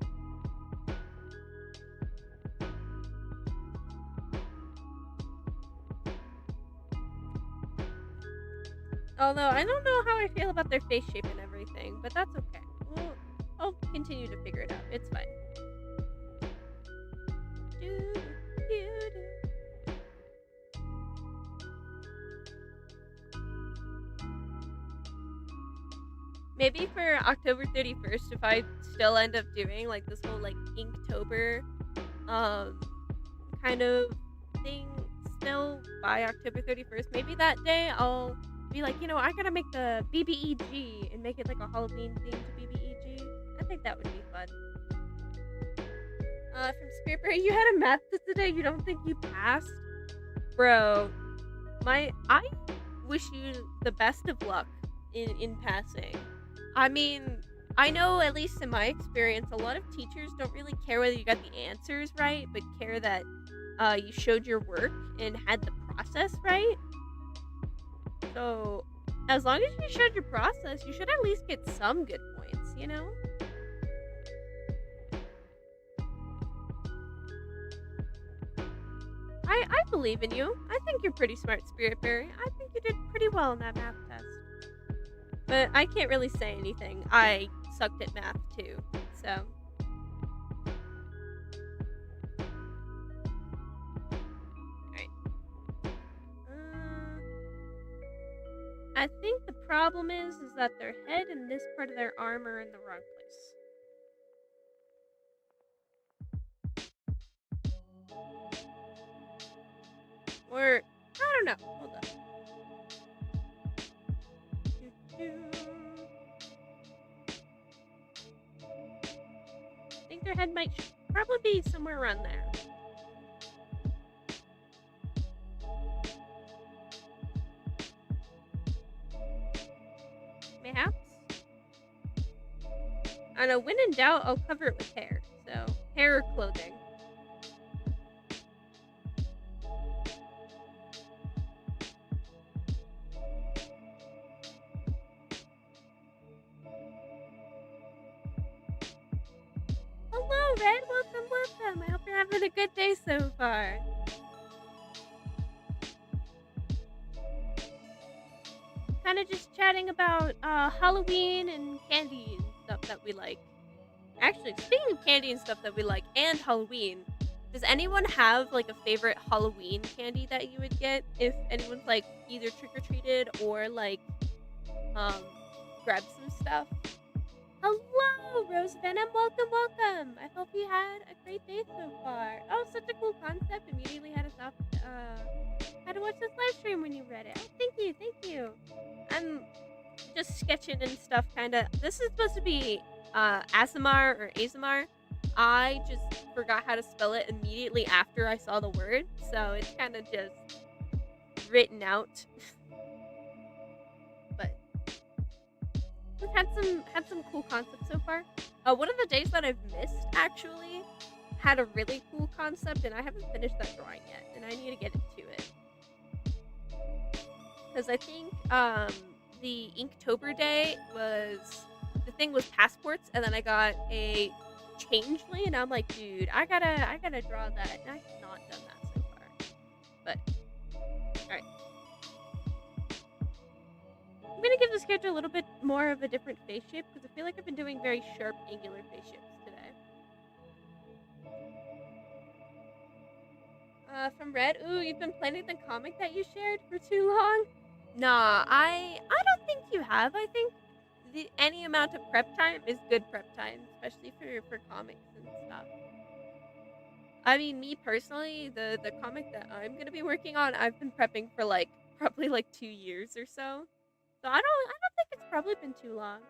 Although I don't know how I feel about their face shape and everything, but that's okay. I'll continue to figure it out. It's fine. Maybe for October 31st, if I still end up doing like this whole like Inktober kind of thing still by October 31st, maybe that day I'll be like, I gotta make the BBEG and make it like a Halloween themed BBEG. I think that would be fun. From Spiritberry, you had a math test today. You don't think you passed? Bro, I wish you the best of luck in passing. I mean, I know, at least in my experience, a lot of teachers don't really care whether you got the answers right, but care that you showed your work and had the process right. So, as long as you showed your process, you should at least get some good points, I believe in you. I think you're pretty smart, Spiritberry. I think you did pretty well in that math test. But I can't really say anything. I sucked at math too, so. Alright. I think the problem is that their head and this part of their arm are in the wrong place. Or, I don't know. Hold on. their head might probably be somewhere around there. Mayhaps? I don't know, when in doubt, I'll cover it with hair. So, hair or clothing. Hello, Red. Welcome, welcome. I hope you're having a good day so far. Kind of just chatting about Halloween and candy and stuff that we like. Actually, speaking of candy and stuff that we like and Halloween, does anyone have like a favorite Halloween candy that you would get if anyone's like either trick-or-treated or like grabbed some stuff? Hello, Rose Venom. Welcome, welcome. I hope you had a great day so far. Oh, such a cool concept. Immediately had us off. Had to watch this live stream when you read it. Oh, thank you, thank you. I'm just sketching and stuff, kind of. This is supposed to be Asimar or Azamar. I just forgot how to spell it immediately after I saw the word, so it's kind of just written out. But we've had some cool concepts so far. One of the days that I've missed actually had a really cool concept, and I haven't finished that drawing yet, and I need to get into it. Because I think the Inktober day the thing was passports, and then I got a changeling, and I'm like, dude, I gotta draw that, and I have not done that so far. But alright. I'm gonna give this character a little bit more of a different face shape, because I feel like I've been doing very sharp, angular face shapes today. From Red, ooh, you've been planning the comic that you shared for too long? Nah, I don't think you have. I think any amount of prep time is good prep time, especially for comics and stuff. I mean, me personally, the comic that I'm gonna be working on, I've been prepping for like probably like 2 years or so. So I don't think it's probably been too long.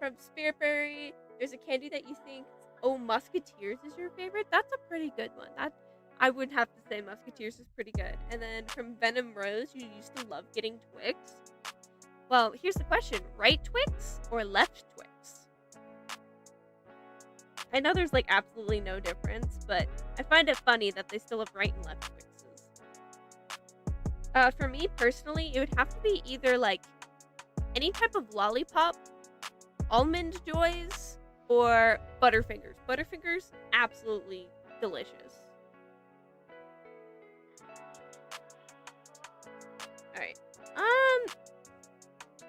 From Spiritberry, there's a candy that you think, oh, Musketeers is your favorite? That's a pretty good one. I would have to say Musketeers is pretty good. And then from Venom Rose, you used to love getting Twix. Well, here's the question. Right Twix or left Twix? I know there's like absolutely no difference, but I find it funny that they still have right and left Twixes. For me personally, it would have to be either like any type of lollipop, Almond Joys, or Butterfingers. Butterfingers, absolutely delicious. Alright.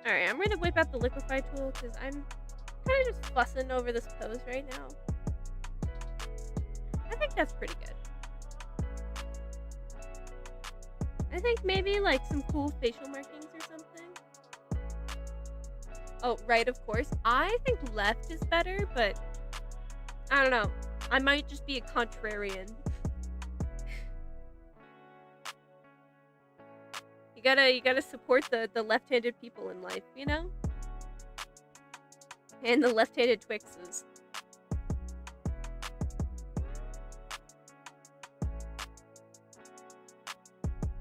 Alright, I'm gonna whip out the liquefy tool because I'm kind of just fussing over this pose right now. I think that's pretty good. I think maybe like some cool facial markings or something. Oh, right, of course. I think left is better, but I don't know. I might just be a contrarian. You gotta support the left-handed people in life, you know? And the left-handed Twixes.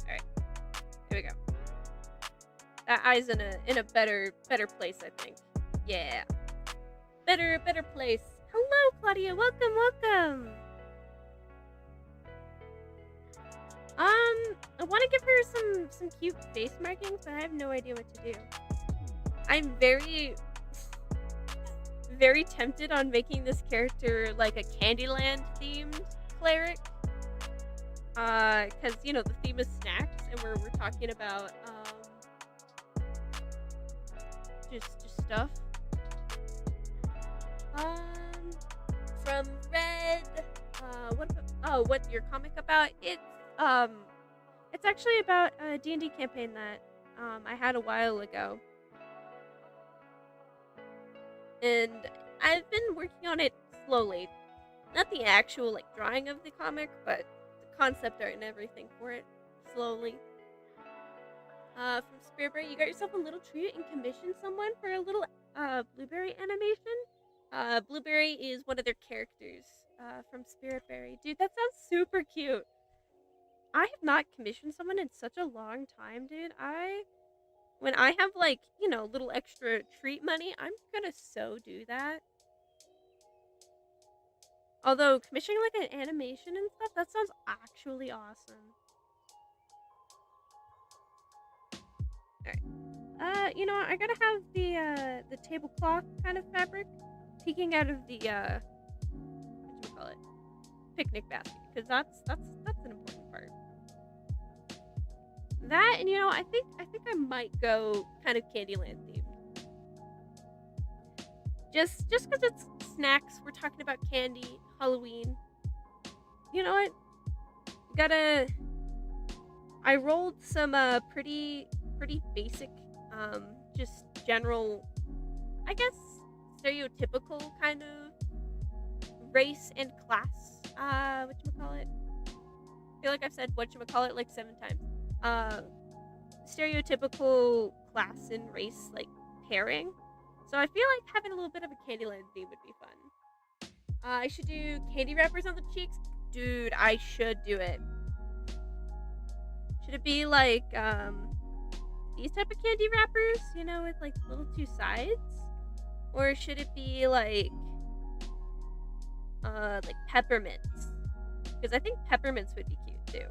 Alright. Here we go. That eye's in a better place, I think. Yeah. Better place. Hello, Claudia. Welcome, welcome. I want to give her some cute face markings, but I have no idea what to do. I'm very tempted on making this character like a Candyland themed cleric. Cause you know the theme is snacks, and we're talking about just stuff. From Red, what's your comic about? It's actually about a D&D campaign that I had a while ago. And I've been working on it slowly. Not the actual like drawing of the comic, but the concept art and everything for it slowly. From Spiritberry, you got yourself a little treat and commissioned someone for a little blueberry animation. Blueberry is one of their characters from Spiritberry. Dude, that sounds super cute. I have not commissioned someone in such a long time, dude. When I have like, little extra treat money, I'm gonna so do that. Although commissioning like an animation and stuff, that sounds actually awesome. Alright. I gotta have the tablecloth kind of fabric peeking out of the whatchamacallit, picnic basket, because that's an important part. That, and I think I might go kind of Candyland themed. Just because it's snacks, we're talking about candy, Halloween. You know what? I rolled some pretty basic, just general, I guess, stereotypical kind of race and class. Whatchamacallit? I feel like I've said whatchamacallit like 7 times. Stereotypical class and race like pairing. So I feel like having a little bit of a Candyland theme would be fun. I should do candy wrappers on the cheeks. Dude, I should do it. Should it be like these type of candy wrappers, with like little 2 sides? Or should it be like peppermints? Because I think peppermints would be cute too.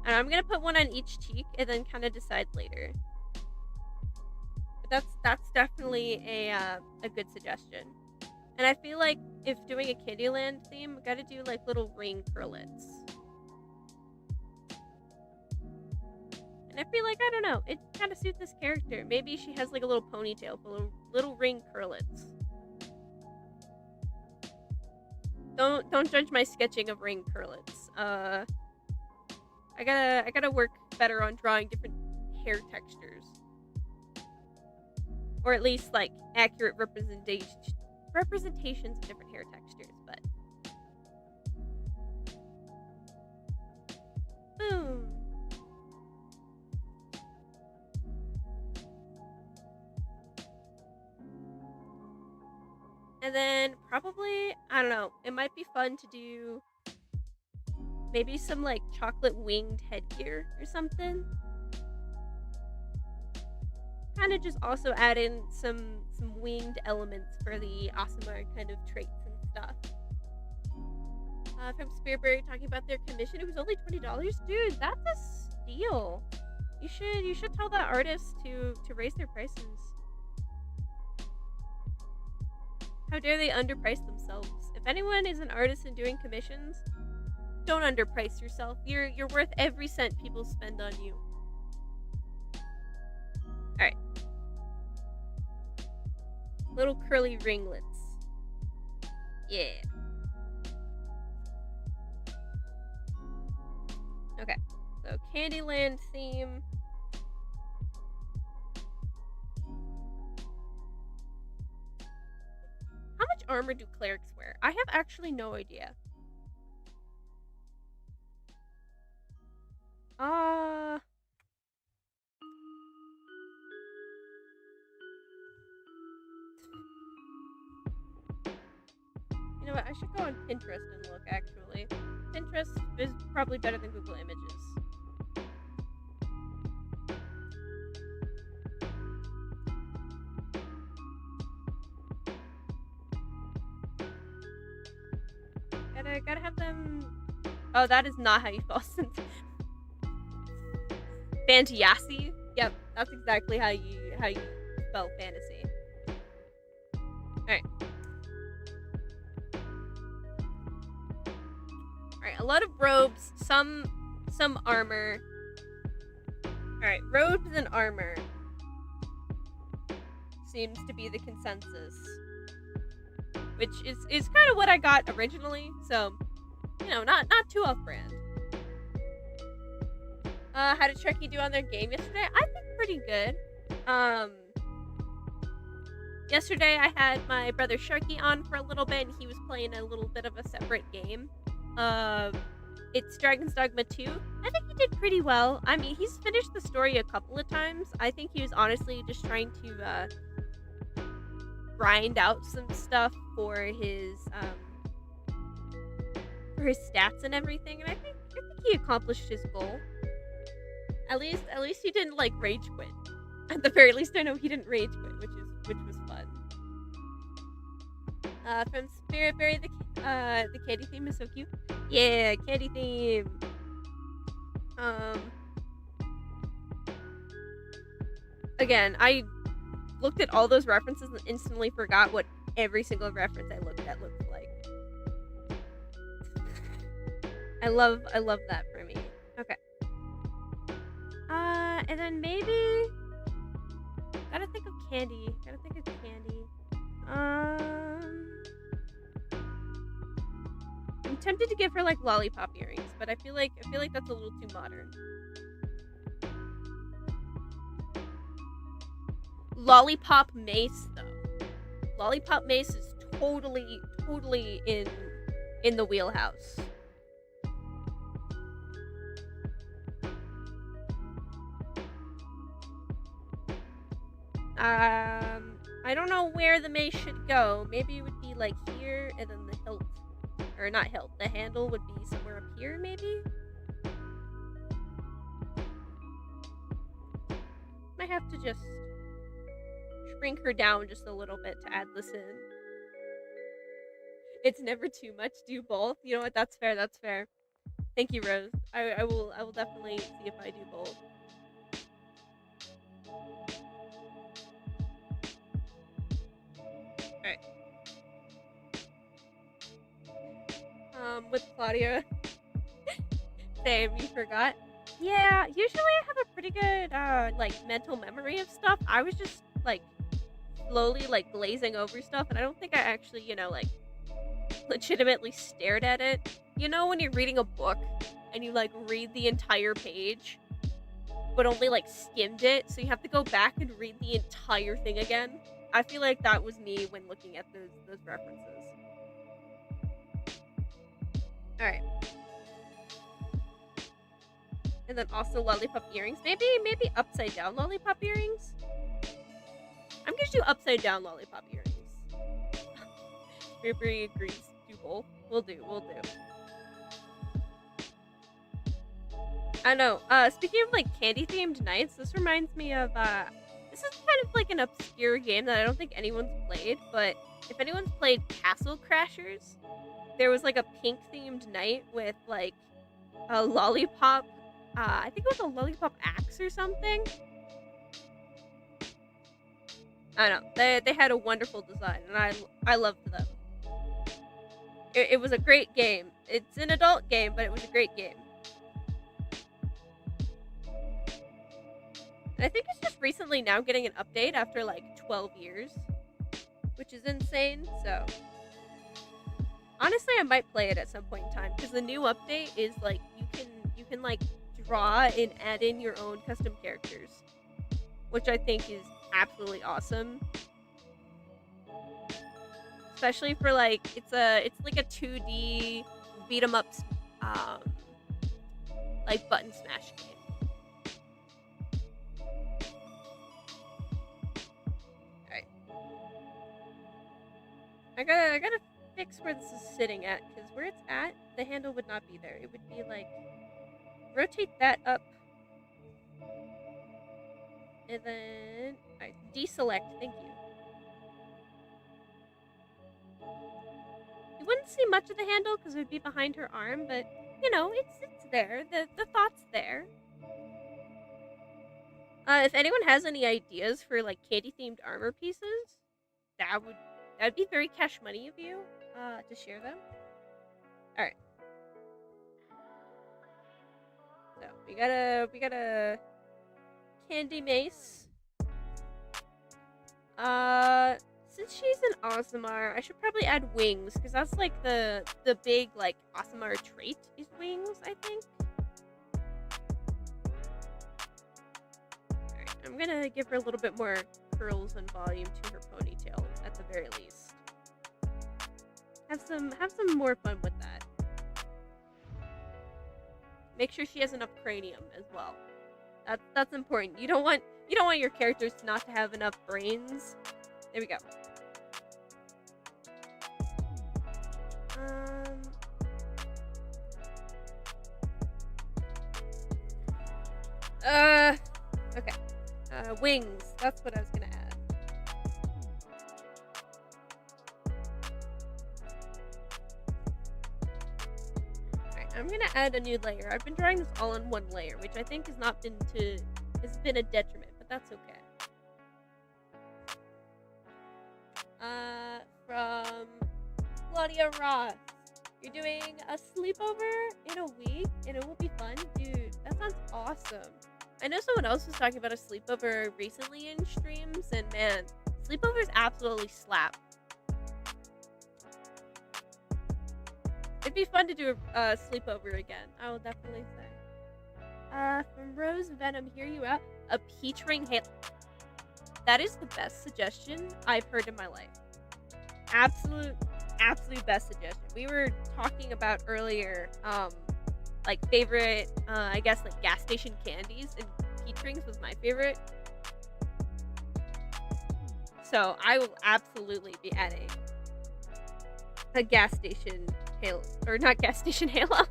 And I'm gonna put one on each cheek and then kind of decide later. But that's definitely a good suggestion. And I feel like if doing a Candyland theme, I gotta do like little ring curlets. And I feel like, I don't know, it kind of suits this character. Maybe she has like a little ponytail, little ring curlets. Don't judge my sketching of ring curlets. I gotta work better on drawing different hair textures, or at least like accurate representations of different hair textures. But boom. And then probably, I don't know, it might be fun to do maybe some like chocolate winged headgear or something. Kind of just also add in some winged elements for the Asama kind of traits and stuff. From Spiritberry talking about their commission, it was only $20. Dude, that's a steal. You should tell that artist to raise their prices. How dare they underprice themselves? If anyone is an artist and doing commissions, don't underprice yourself. You're worth every cent people spend on you. Alright. Little curly ringlets. Yeah. Okay. So Candyland theme. How much armor do clerics wear? I have actually no idea. You know what? I should go on Pinterest and look, actually. Pinterest is probably better than Google Images. Gotta have them. Oh, that is not how you spell Fantasy. Yep, that's exactly how you spell fantasy. Alright. Alright, a lot of robes, some armor. Alright, robes and armor seems to be the consensus. Which is kind of what I got originally, so, not too off-brand. How did Trekkie do on their game yesterday? I think pretty good. Yesterday I had my brother Sharky on for a little bit, and he was playing a little bit of a separate game. It's Dragon's Dogma 2. I think he did pretty well. I mean, he's finished the story a couple of times. I think he was honestly just trying to grind out some stuff for his stats and everything, and I think he accomplished his goal. At least he didn't like rage quit. At the very least, I know he didn't rage quit, which was fun. From Spiritberry, the candy theme is so cute. Yeah, candy theme. Again, I looked at all those references and instantly forgot what every single reference I looked at looked like. I love that for me. Okay. And then maybe gotta think of candy. I'm tempted to give her like lollipop earrings, but I feel like that's a little too modern. Lollipop mace though. Lollipop mace is totally in the wheelhouse. I don't know where the mace should go. Maybe it would be like here, and then the hilt, or not hilt, the handle would be somewhere up here, maybe? Might have to just shrink her down just a little bit to add this in. It's never too much, do both. You know what, that's fair. Thank you, Rose. I will definitely see if I do both. Alright. With Claudia. Same, you forgot? Yeah, usually I have a pretty good, like, mental memory of stuff. I was just, like, slowly, like, glazing over stuff, and I don't think I actually, you know, like, legitimately stared at it. You know when you're reading a book, and you, like, read the entire page, but only, like, skimmed it, so you have to go back and read the entire thing again? I feel like that was me when looking at those references. Alright. And then also lollipop earrings. Maybe upside down lollipop earrings? I'm gonna do upside down lollipop earrings. Burberry agrees. Do both. We'll do. I know. Speaking of like candy themed nights, this reminds me of this is kind of like an obscure game that I don't think anyone's played, but if anyone's played Castle Crashers, there was like a pink themed night with like a lollipop. I think it was a lollipop axe or something. I don't know. They had a wonderful design, and I loved them. It was a great game. It's an adult game, but it was a great game. And I think it's just recently now getting an update after like 12 years, which is insane. So honestly, I might play it at some point in time because the new update is like you can like draw and add in your own custom characters, which I think is absolutely awesome. Especially for like it's like a 2D beat 'em up like button smash game. Alright. I gotta fix where this is sitting at, because where it's at, the handle would not be there. It would be like rotate that up. And then alright, deselect, thank you. You wouldn't see much of the handle because it would be behind her arm, but you know, it's there. The thought's there. If anyone has any ideas for like candy themed armor pieces, that'd be very cash money of you to share them. Alright. So we got a candy mace. Since she's an Aasimar, I should probably add wings, because that's like the big like Aasimar trait is wings, I think. Alright, I'm gonna give her a little bit more curls and volume to her ponytail at the very least. Have some more fun with that. Make sure she has enough cranium as well. That's important. You don't want your characters not to have enough brains. There we go. Okay. Wings. That's what I was gonna add. Alright, I'm gonna add a new layer. I've been drawing this all in one layer, which I think has been a detriment, but that's okay. From Claudia Ross. You're doing a sleepover in a week, and it will be fun? Dude, that sounds awesome. I know someone else was talking about a sleepover recently in streams, and man, sleepovers absolutely slap. It'd be fun to do a sleepover again, I will definitely say. From Rose Venom, hear you out. A peach ring halo. That is the best suggestion I've heard in my life. Absolute best suggestion. We were talking about earlier, like favorite, I guess like gas station candies, and peach rings was my favorite. So I will absolutely be adding a gas station halo, or not gas station halo.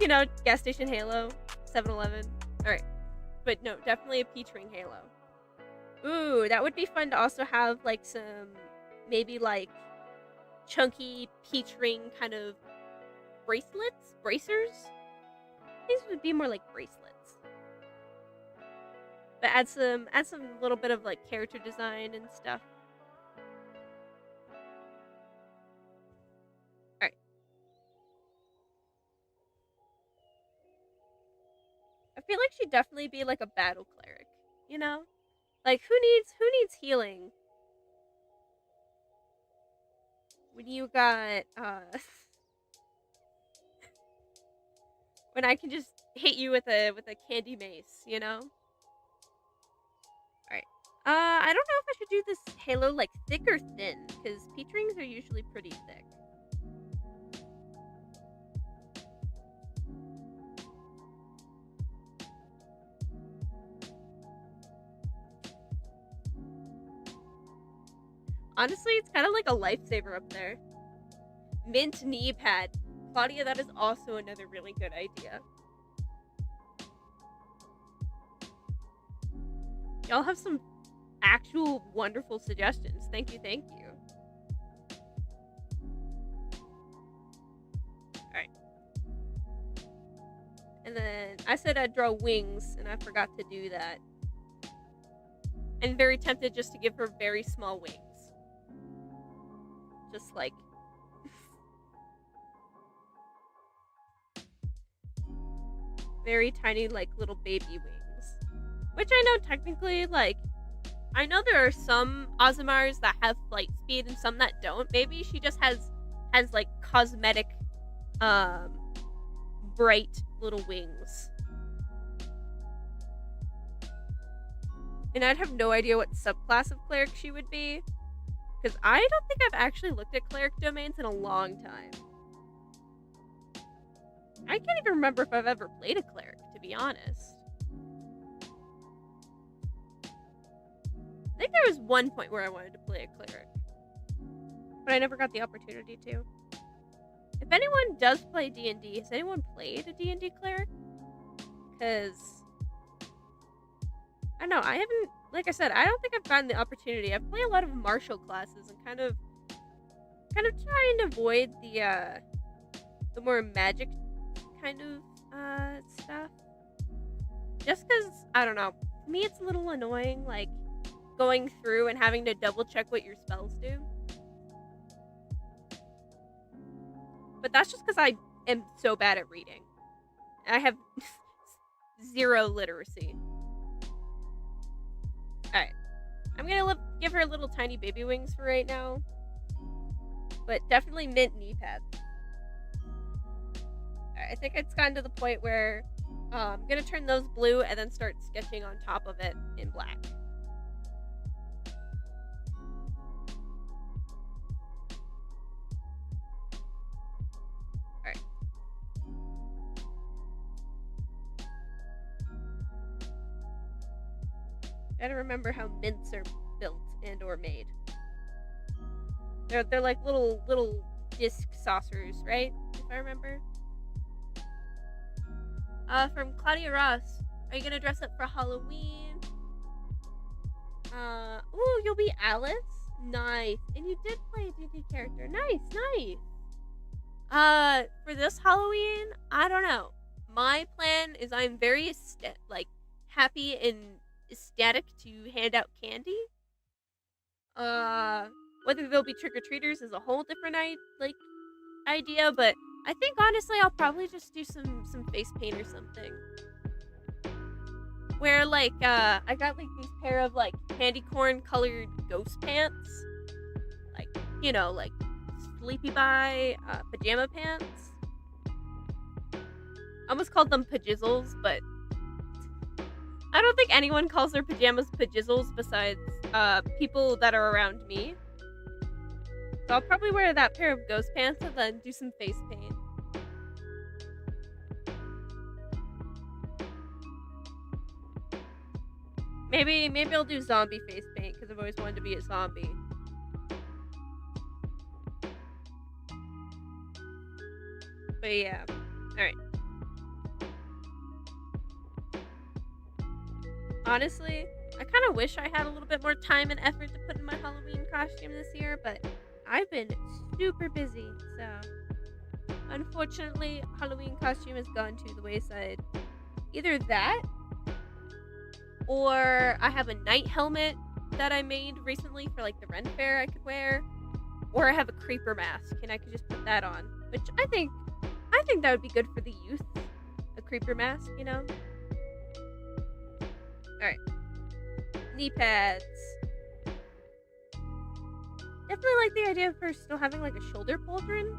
You know, gas station halo, 7-Eleven. All right, but no, definitely a peach ring halo. Ooh, that would be fun to also have like some maybe like chunky peach ring kind of bracers. These would be more like bracelets, but add some little bit of like character design and stuff. All right, I feel like she'd definitely be like a battle cleric, you know, like who needs healing when you got when I can just hit you with a candy mace, you know? Alright. I don't know if I should do this halo like thick or thin, because peach rings are usually pretty thick. Honestly, it's kind of like a lifesaver up there. Mint knee pad. Claudia, that is also another really good idea. Y'all have some actual wonderful suggestions. Thank you, thank you. Alright. And then I said I'd draw wings, and I forgot to do that. I'm very tempted just to give her very small wings. Just like... very tiny, like, little baby wings. Which I know technically, like... I know there are some Aasimars that have flight speed and some that don't. Maybe she just has like, cosmetic, bright little wings. And I'd have no idea what subclass of cleric she would be. Because I don't think I've actually looked at cleric domains in a long time. I can't even remember if I've ever played a cleric, to be honest. I think there was one point where I wanted to play a cleric. But I never got the opportunity to. If anyone does play DnD, has anyone played a DnD cleric? Because... I don't know, I haven't... Like I said, I don't think I've gotten the opportunity. I've played a lot of martial classes and kind of trying to avoid the more magic kind of stuff. Just because, I don't know, to me it's a little annoying, like, going through and having to double check what your spells do. But that's just because I am so bad at reading. I have zero literacy. Alright. I'm gonna give her little tiny baby wings for right now. But definitely mint knee pads. Alright, I think it's gotten to the point where I'm gonna turn those blue and then start sketching on top of it in black. Alright. Gotta remember how mints are built and or made. They're like little disc saucers, right? If I remember. From Claudia Ross. Are you gonna dress up for Halloween? Ooh, you'll be Alice? Nice. And you did play a D&D character. Nice, nice. For this Halloween, I don't know. My plan is I'm very happy and ecstatic to hand out candy. Whether they'll be trick-or-treaters is a whole different idea, but I think honestly I'll probably just do some face paint or something. Where I got these pair of candy corn colored ghost pants. Like Sleepy Bye pajama pants. I almost called them pajizzles, but I don't think anyone calls their pajamas pajizzles besides people that are around me. So I'll probably wear that pair of ghost pants and then do some face paint. Maybe I'll do zombie face paint because I've always wanted to be a zombie. But yeah, alright. Honestly, I kind of wish I had a little bit more time and effort to put in my Halloween costume this year, but I've been super busy, so unfortunately, Halloween costume has gone to the wayside. Either that, or I have a night helmet that I made recently for the Ren Fair I could wear, or I have a creeper mask and I could just put that on, which I think that would be good for the youth. A creeper mask, you know? Alright. Knee pads. Definitely like the idea of her still having a shoulder pauldron.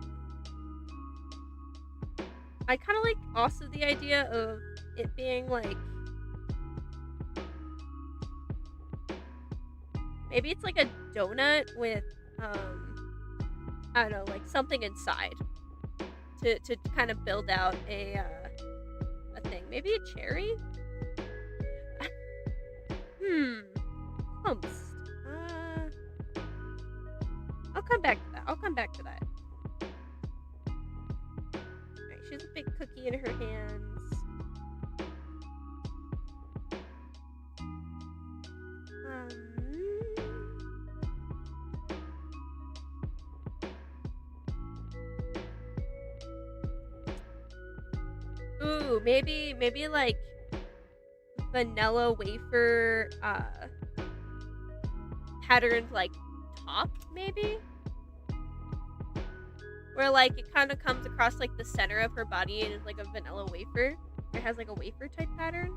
I kind of like also the idea of it being maybe it's a donut with I don't know, something inside to kind of build out a thing. Maybe a cherry? Almost. I'll come back to that. Alright, she has a big cookie in her hands. Ooh, maybe vanilla wafer patterned top, maybe? Where it kind of comes across the center of her body and is a vanilla wafer. It has a wafer type pattern.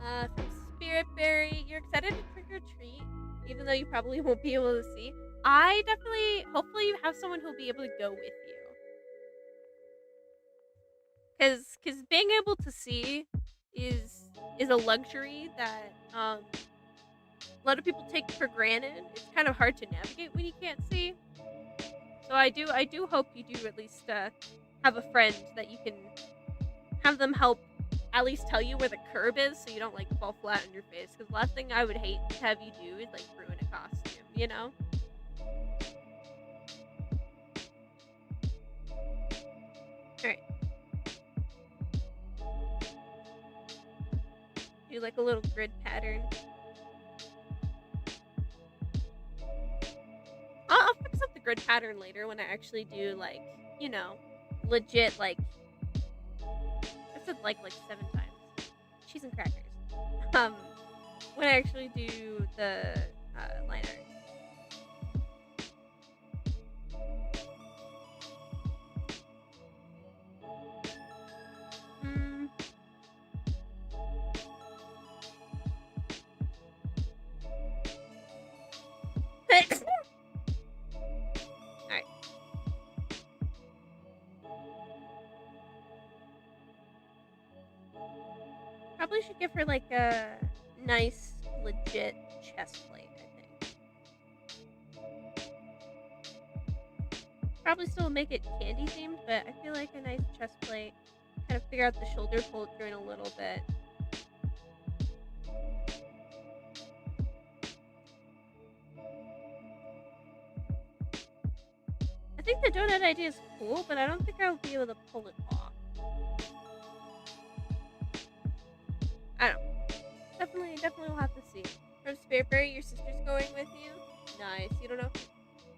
From Spirit Berry, you're excited to trick or treat, even though you probably won't be able to see. Hopefully you have someone who'll be able to go with you. Cause being able to see is a luxury that a lot of people take for granted. It's kind of hard to navigate when you can't see. So I do hope you do at least have a friend that you can have them help at least tell you where the curb is so you don't fall flat on your face. Because the last thing I would hate to have you do is ruin a costume, you know? Alright. Do a little grid pattern. I'll fix up the grid pattern later when I actually do legit I said like 7 times. Cheese and crackers. When I actually do the line art. Alright. Probably should give her a nice, legit chest plate, I think. Probably still make it candy themed, but I feel like a nice chest plate. Kind of figure out the shoulder pauldron a little bit. I think the donut idea is cool, but I don't think I'll be able to pull it off. definitely will have to see. From Spiritberry, your sister's going with you? Nice. You don't know?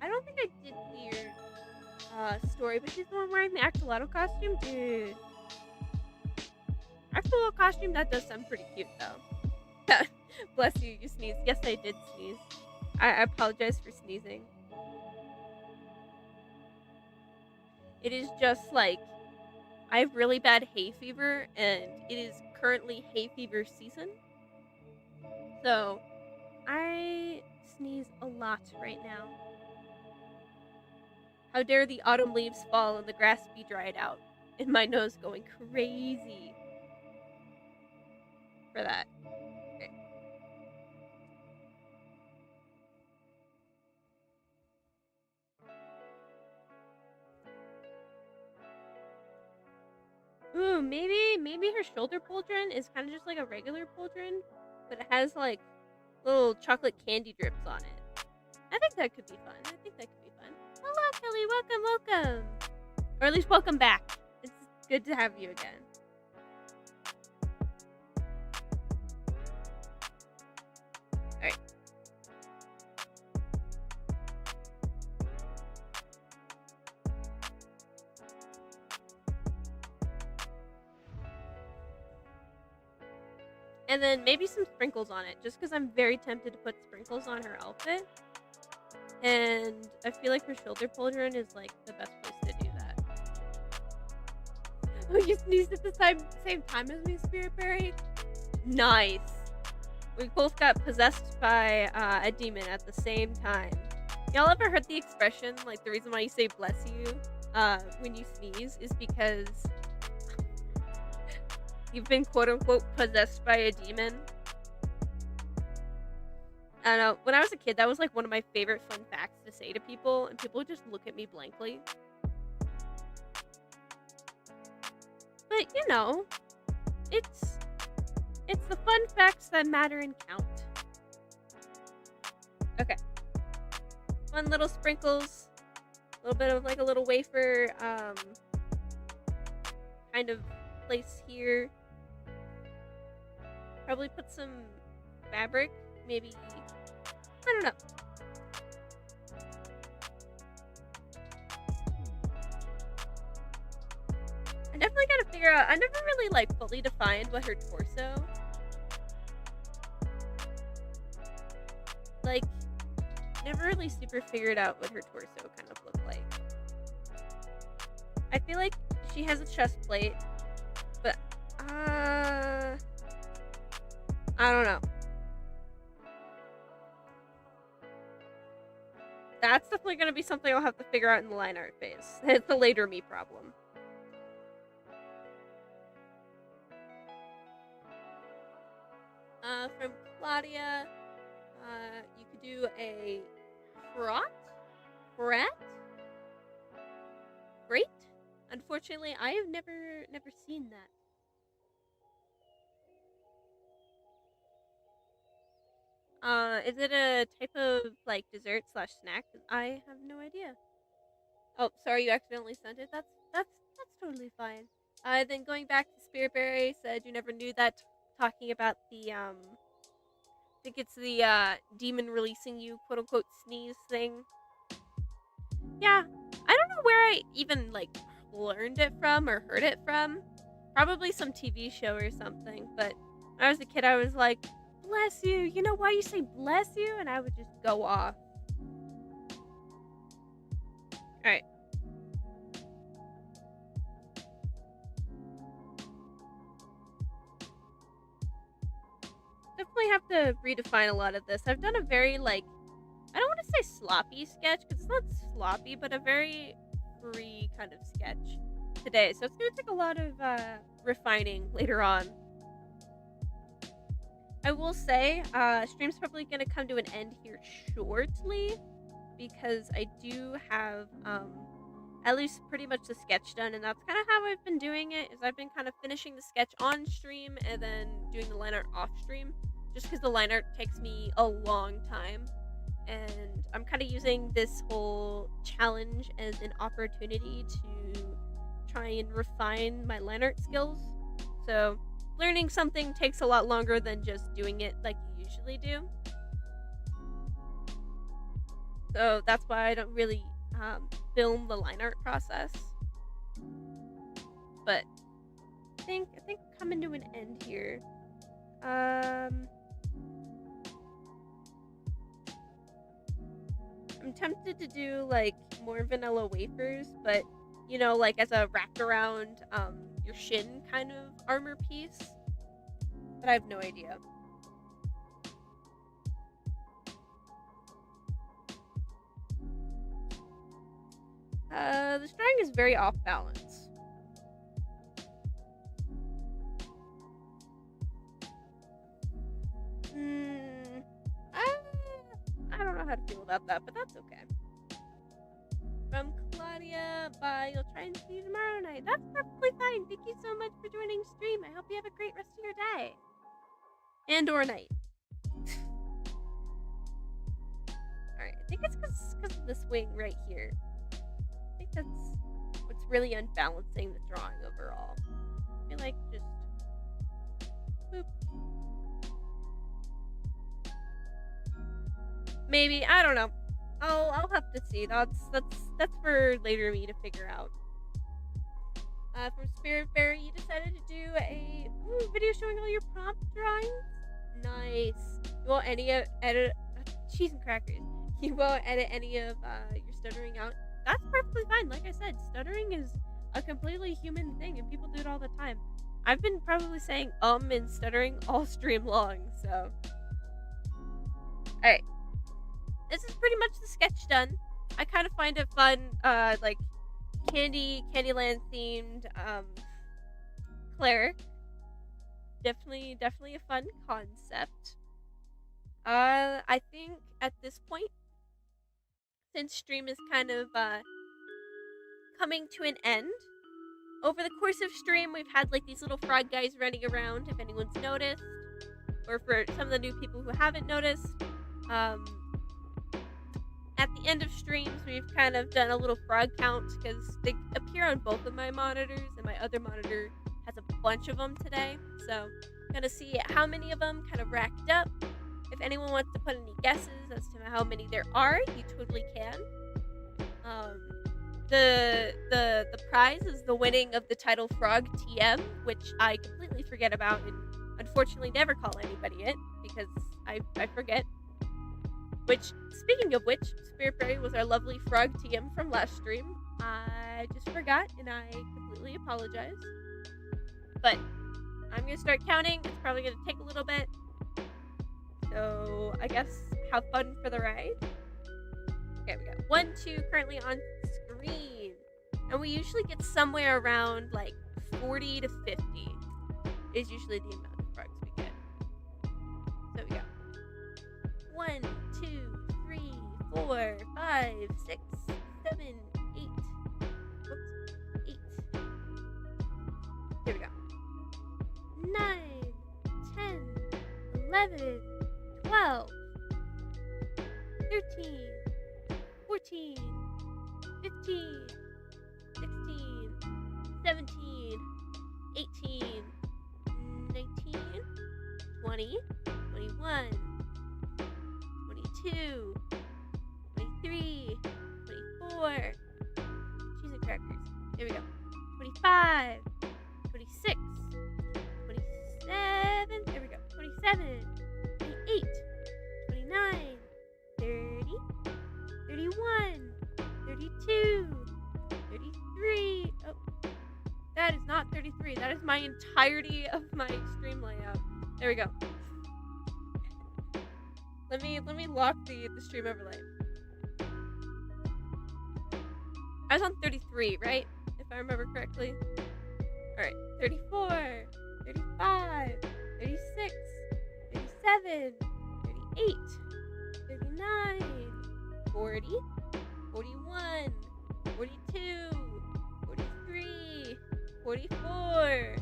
I don't think I did see your story, but she's the one wearing the axolotl costume? Dude. Axolotl costume, that does sound pretty cute, though. Bless you, you sneezed. Yes, I did sneeze. I apologize for sneezing. It is just like, I have really bad hay fever, and it is currently hay fever season. So, I sneeze a lot right now. How dare the autumn leaves fall and the grass be dried out, and my nose going crazy for that. Okay. Ooh, maybe her shoulder pauldron is kind of just like a regular pauldron, but it has like little chocolate candy drips on it. I think that could be fun. Hello, Kelly. Welcome. Or at least welcome back. It's good to have you again. Alright. And then maybe some sprinkles on it, just because I'm very tempted to put sprinkles on her outfit. And I feel like her shoulder pauldron is like the best place to do that. Oh, you sneezed at the same time as me, Spiritberry? Nice. We both got possessed by a demon at the same time. Y'all ever heard the expression, like the reason why you say bless you when you sneeze is because you've been quote-unquote possessed by a demon? I don't know. When I was a kid, that was like one of my favorite fun facts to say to people, and people would just look at me blankly. But you know, it's the fun facts that matter and count. Okay. Fun little sprinkles. A little bit of like a little wafer kind of place here. Probably put some fabric, maybe. I don't know. I definitely gotta figure out. I never really like fully defined what her torso. Like, never really super figured out what her torso kind of looked like. I feel like she has a chest plate, but I don't know. That's definitely going to be something I'll have to figure out in the line art phase. It's a later me problem. From Claudia, you could do a frat? Great. Unfortunately, I have never seen that. Is it a type of like dessert / snack? I have no idea. Oh, sorry, you accidentally sent it. That's totally fine. Then going back to Spiritberry said you never knew that. Talking about the I think it's the demon releasing you quote unquote sneeze thing. Yeah, I don't know where I even like learned it from or heard it from. Probably some TV show or something. But when I was a kid, I was like, bless you. You know why you say bless you? And I would just go off. Alright. Definitely have to redefine a lot of this. I've done a very, like, I don't want to say sloppy sketch, because it's not sloppy, but a very free kind of sketch today. So it's going to take a lot of refining later on. I will say, stream's probably going to come to an end here shortly, because I do have at least pretty much the sketch done, and that's kind of how I've been doing it, is I've been kind of finishing the sketch on stream and then doing the line art off stream, just because the line art takes me a long time, and I'm kind of using this whole challenge as an opportunity to try and refine my line art skills. So learning something takes a lot longer than just doing it like you usually do. So that's why I don't really film the line art process. But I think coming to an end here. I'm tempted to do like more vanilla wafers, but you know, like as a wrapped around your shin kind of armor piece. But I have no idea. The string is very off balance. I don't know how to feel about that, but that's okay. From Claudia, bye. You'll try and see you tomorrow night. That's perfectly fine. Thank you so much for joining stream. I hope you have a great rest of your day. And or night. Alright, I think it's because of this wing right here. I think that's what's really unbalancing the drawing overall. I feel like just boop. Maybe, I don't know. I'll have to see. That's for later me to figure out. From Spirit Fairy, you decided to do a video showing all your prompt drawings. Nice. You won't edit cheese and crackers. You won't edit any of your stuttering out. That's perfectly fine. Like I said, stuttering is a completely human thing, and people do it all the time. I've been probably saying and stuttering all stream long. So, all right. This is pretty much the sketch done. I kind of find it fun, like Candyland themed cleric. Definitely a fun concept. I think at this point, since stream is kind of coming to an end, over the course of stream, we've had like these little frog guys running around. If anyone's noticed, or for some of the new people who haven't noticed, at the end of streams, we've kind of done a little frog count because they appear on both of my monitors, and my other monitor has a bunch of them today. So, gonna see how many of them kind of racked up. If anyone wants to put any guesses as to how many there are, you totally can. The prize is the winning of the title Frog TM, which I completely forget about and unfortunately never call anybody it because I forget. Which, speaking of which, Spirit Fairy was our lovely Frog TM from last stream. I just forgot, and I completely apologize. But I'm going to start counting. It's probably going to take a little bit. So, I guess, have fun for the ride. Okay, we got 1, 2 currently on screen. And we usually get somewhere around, like, 40 to 50 is usually the amount of frogs we get. So, we got 1, 2, 3, 4, 5, 6, 7, 8. Whoops. 8. Here we go. 9, 10, 11, 12, 13, 14, 15, 16, 17, 18, 19, 20, 21, 22, 23, 24, cheese and crackers. Here we go. 25, 26, 27, there we go. 27, 28, 29, 30, 31, 32, 33. Oh, that is not 33. That is my entirety of my stream layout. There we go. Let me lock the stream overlay. I was on 33, right? If I remember correctly. Alright, 34, 35, 36, 37, 38, 39, 40, 41, 42, 43, 44,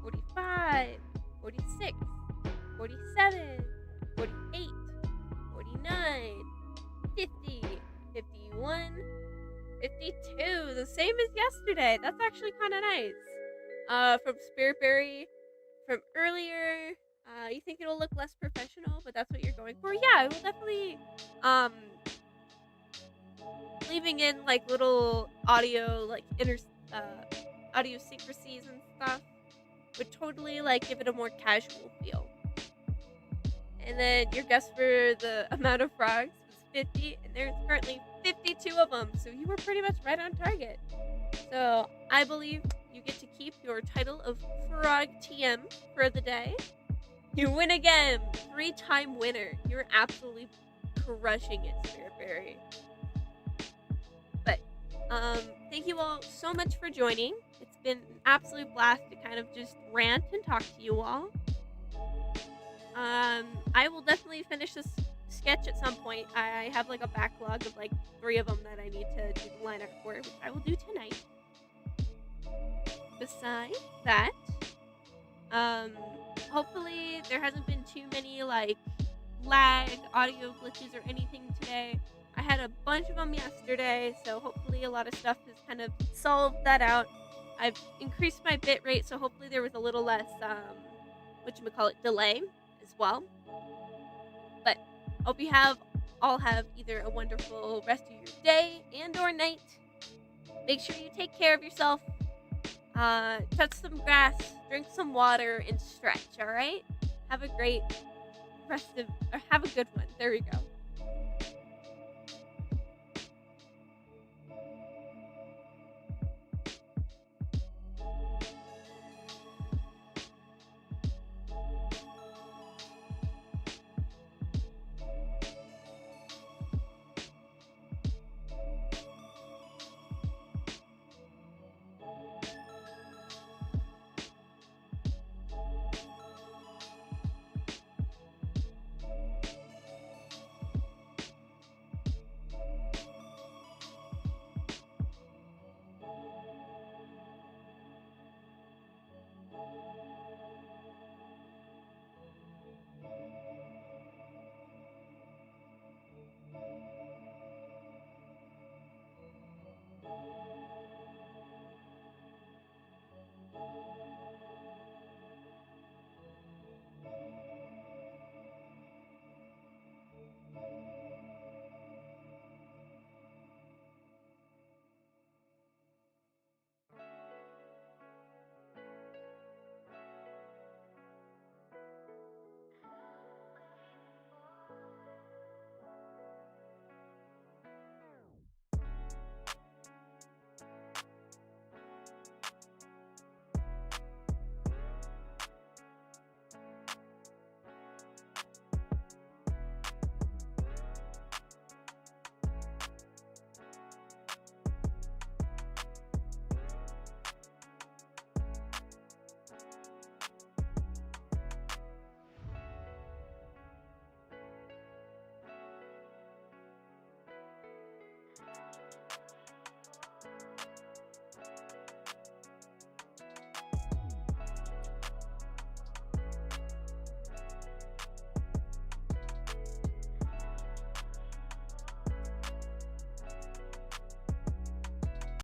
45, 46, 47, 48, 49, 50, 51, 52. The same as yesterday. That's actually kind of nice. from Spiritberry from earlier. You think it'll look less professional, but that's what you're going for. Yeah, I will definitely um leaving in like little audio like uh audio secrecies and stuff would totally like give it a more casual feel. And then your guess for the amount of frogs was 50, and there's currently 52 of them. So you were pretty much right on target. So I believe you get to keep your title of Frog TM for the day. You win again, 3-time winner. You're absolutely crushing it, Spiritberry. But thank you all so much for joining. It's been an absolute blast to kind of just rant and talk to you all. I will definitely finish this sketch at some point. I have like a backlog of like 3 of them that I need to do the line art for, which I will do tonight. Besides that, hopefully there hasn't been too many like lag, audio glitches or anything today. I had a bunch of them yesterday, so hopefully a lot of stuff has kind of solved that out. I've increased my bit rate, so hopefully there was a little less, delay as well. But hope you all have either a wonderful rest of your day and or night. Make sure you take care of yourself. Touch some grass, drink some water, and stretch, alright? Have a great have a good one. There we go.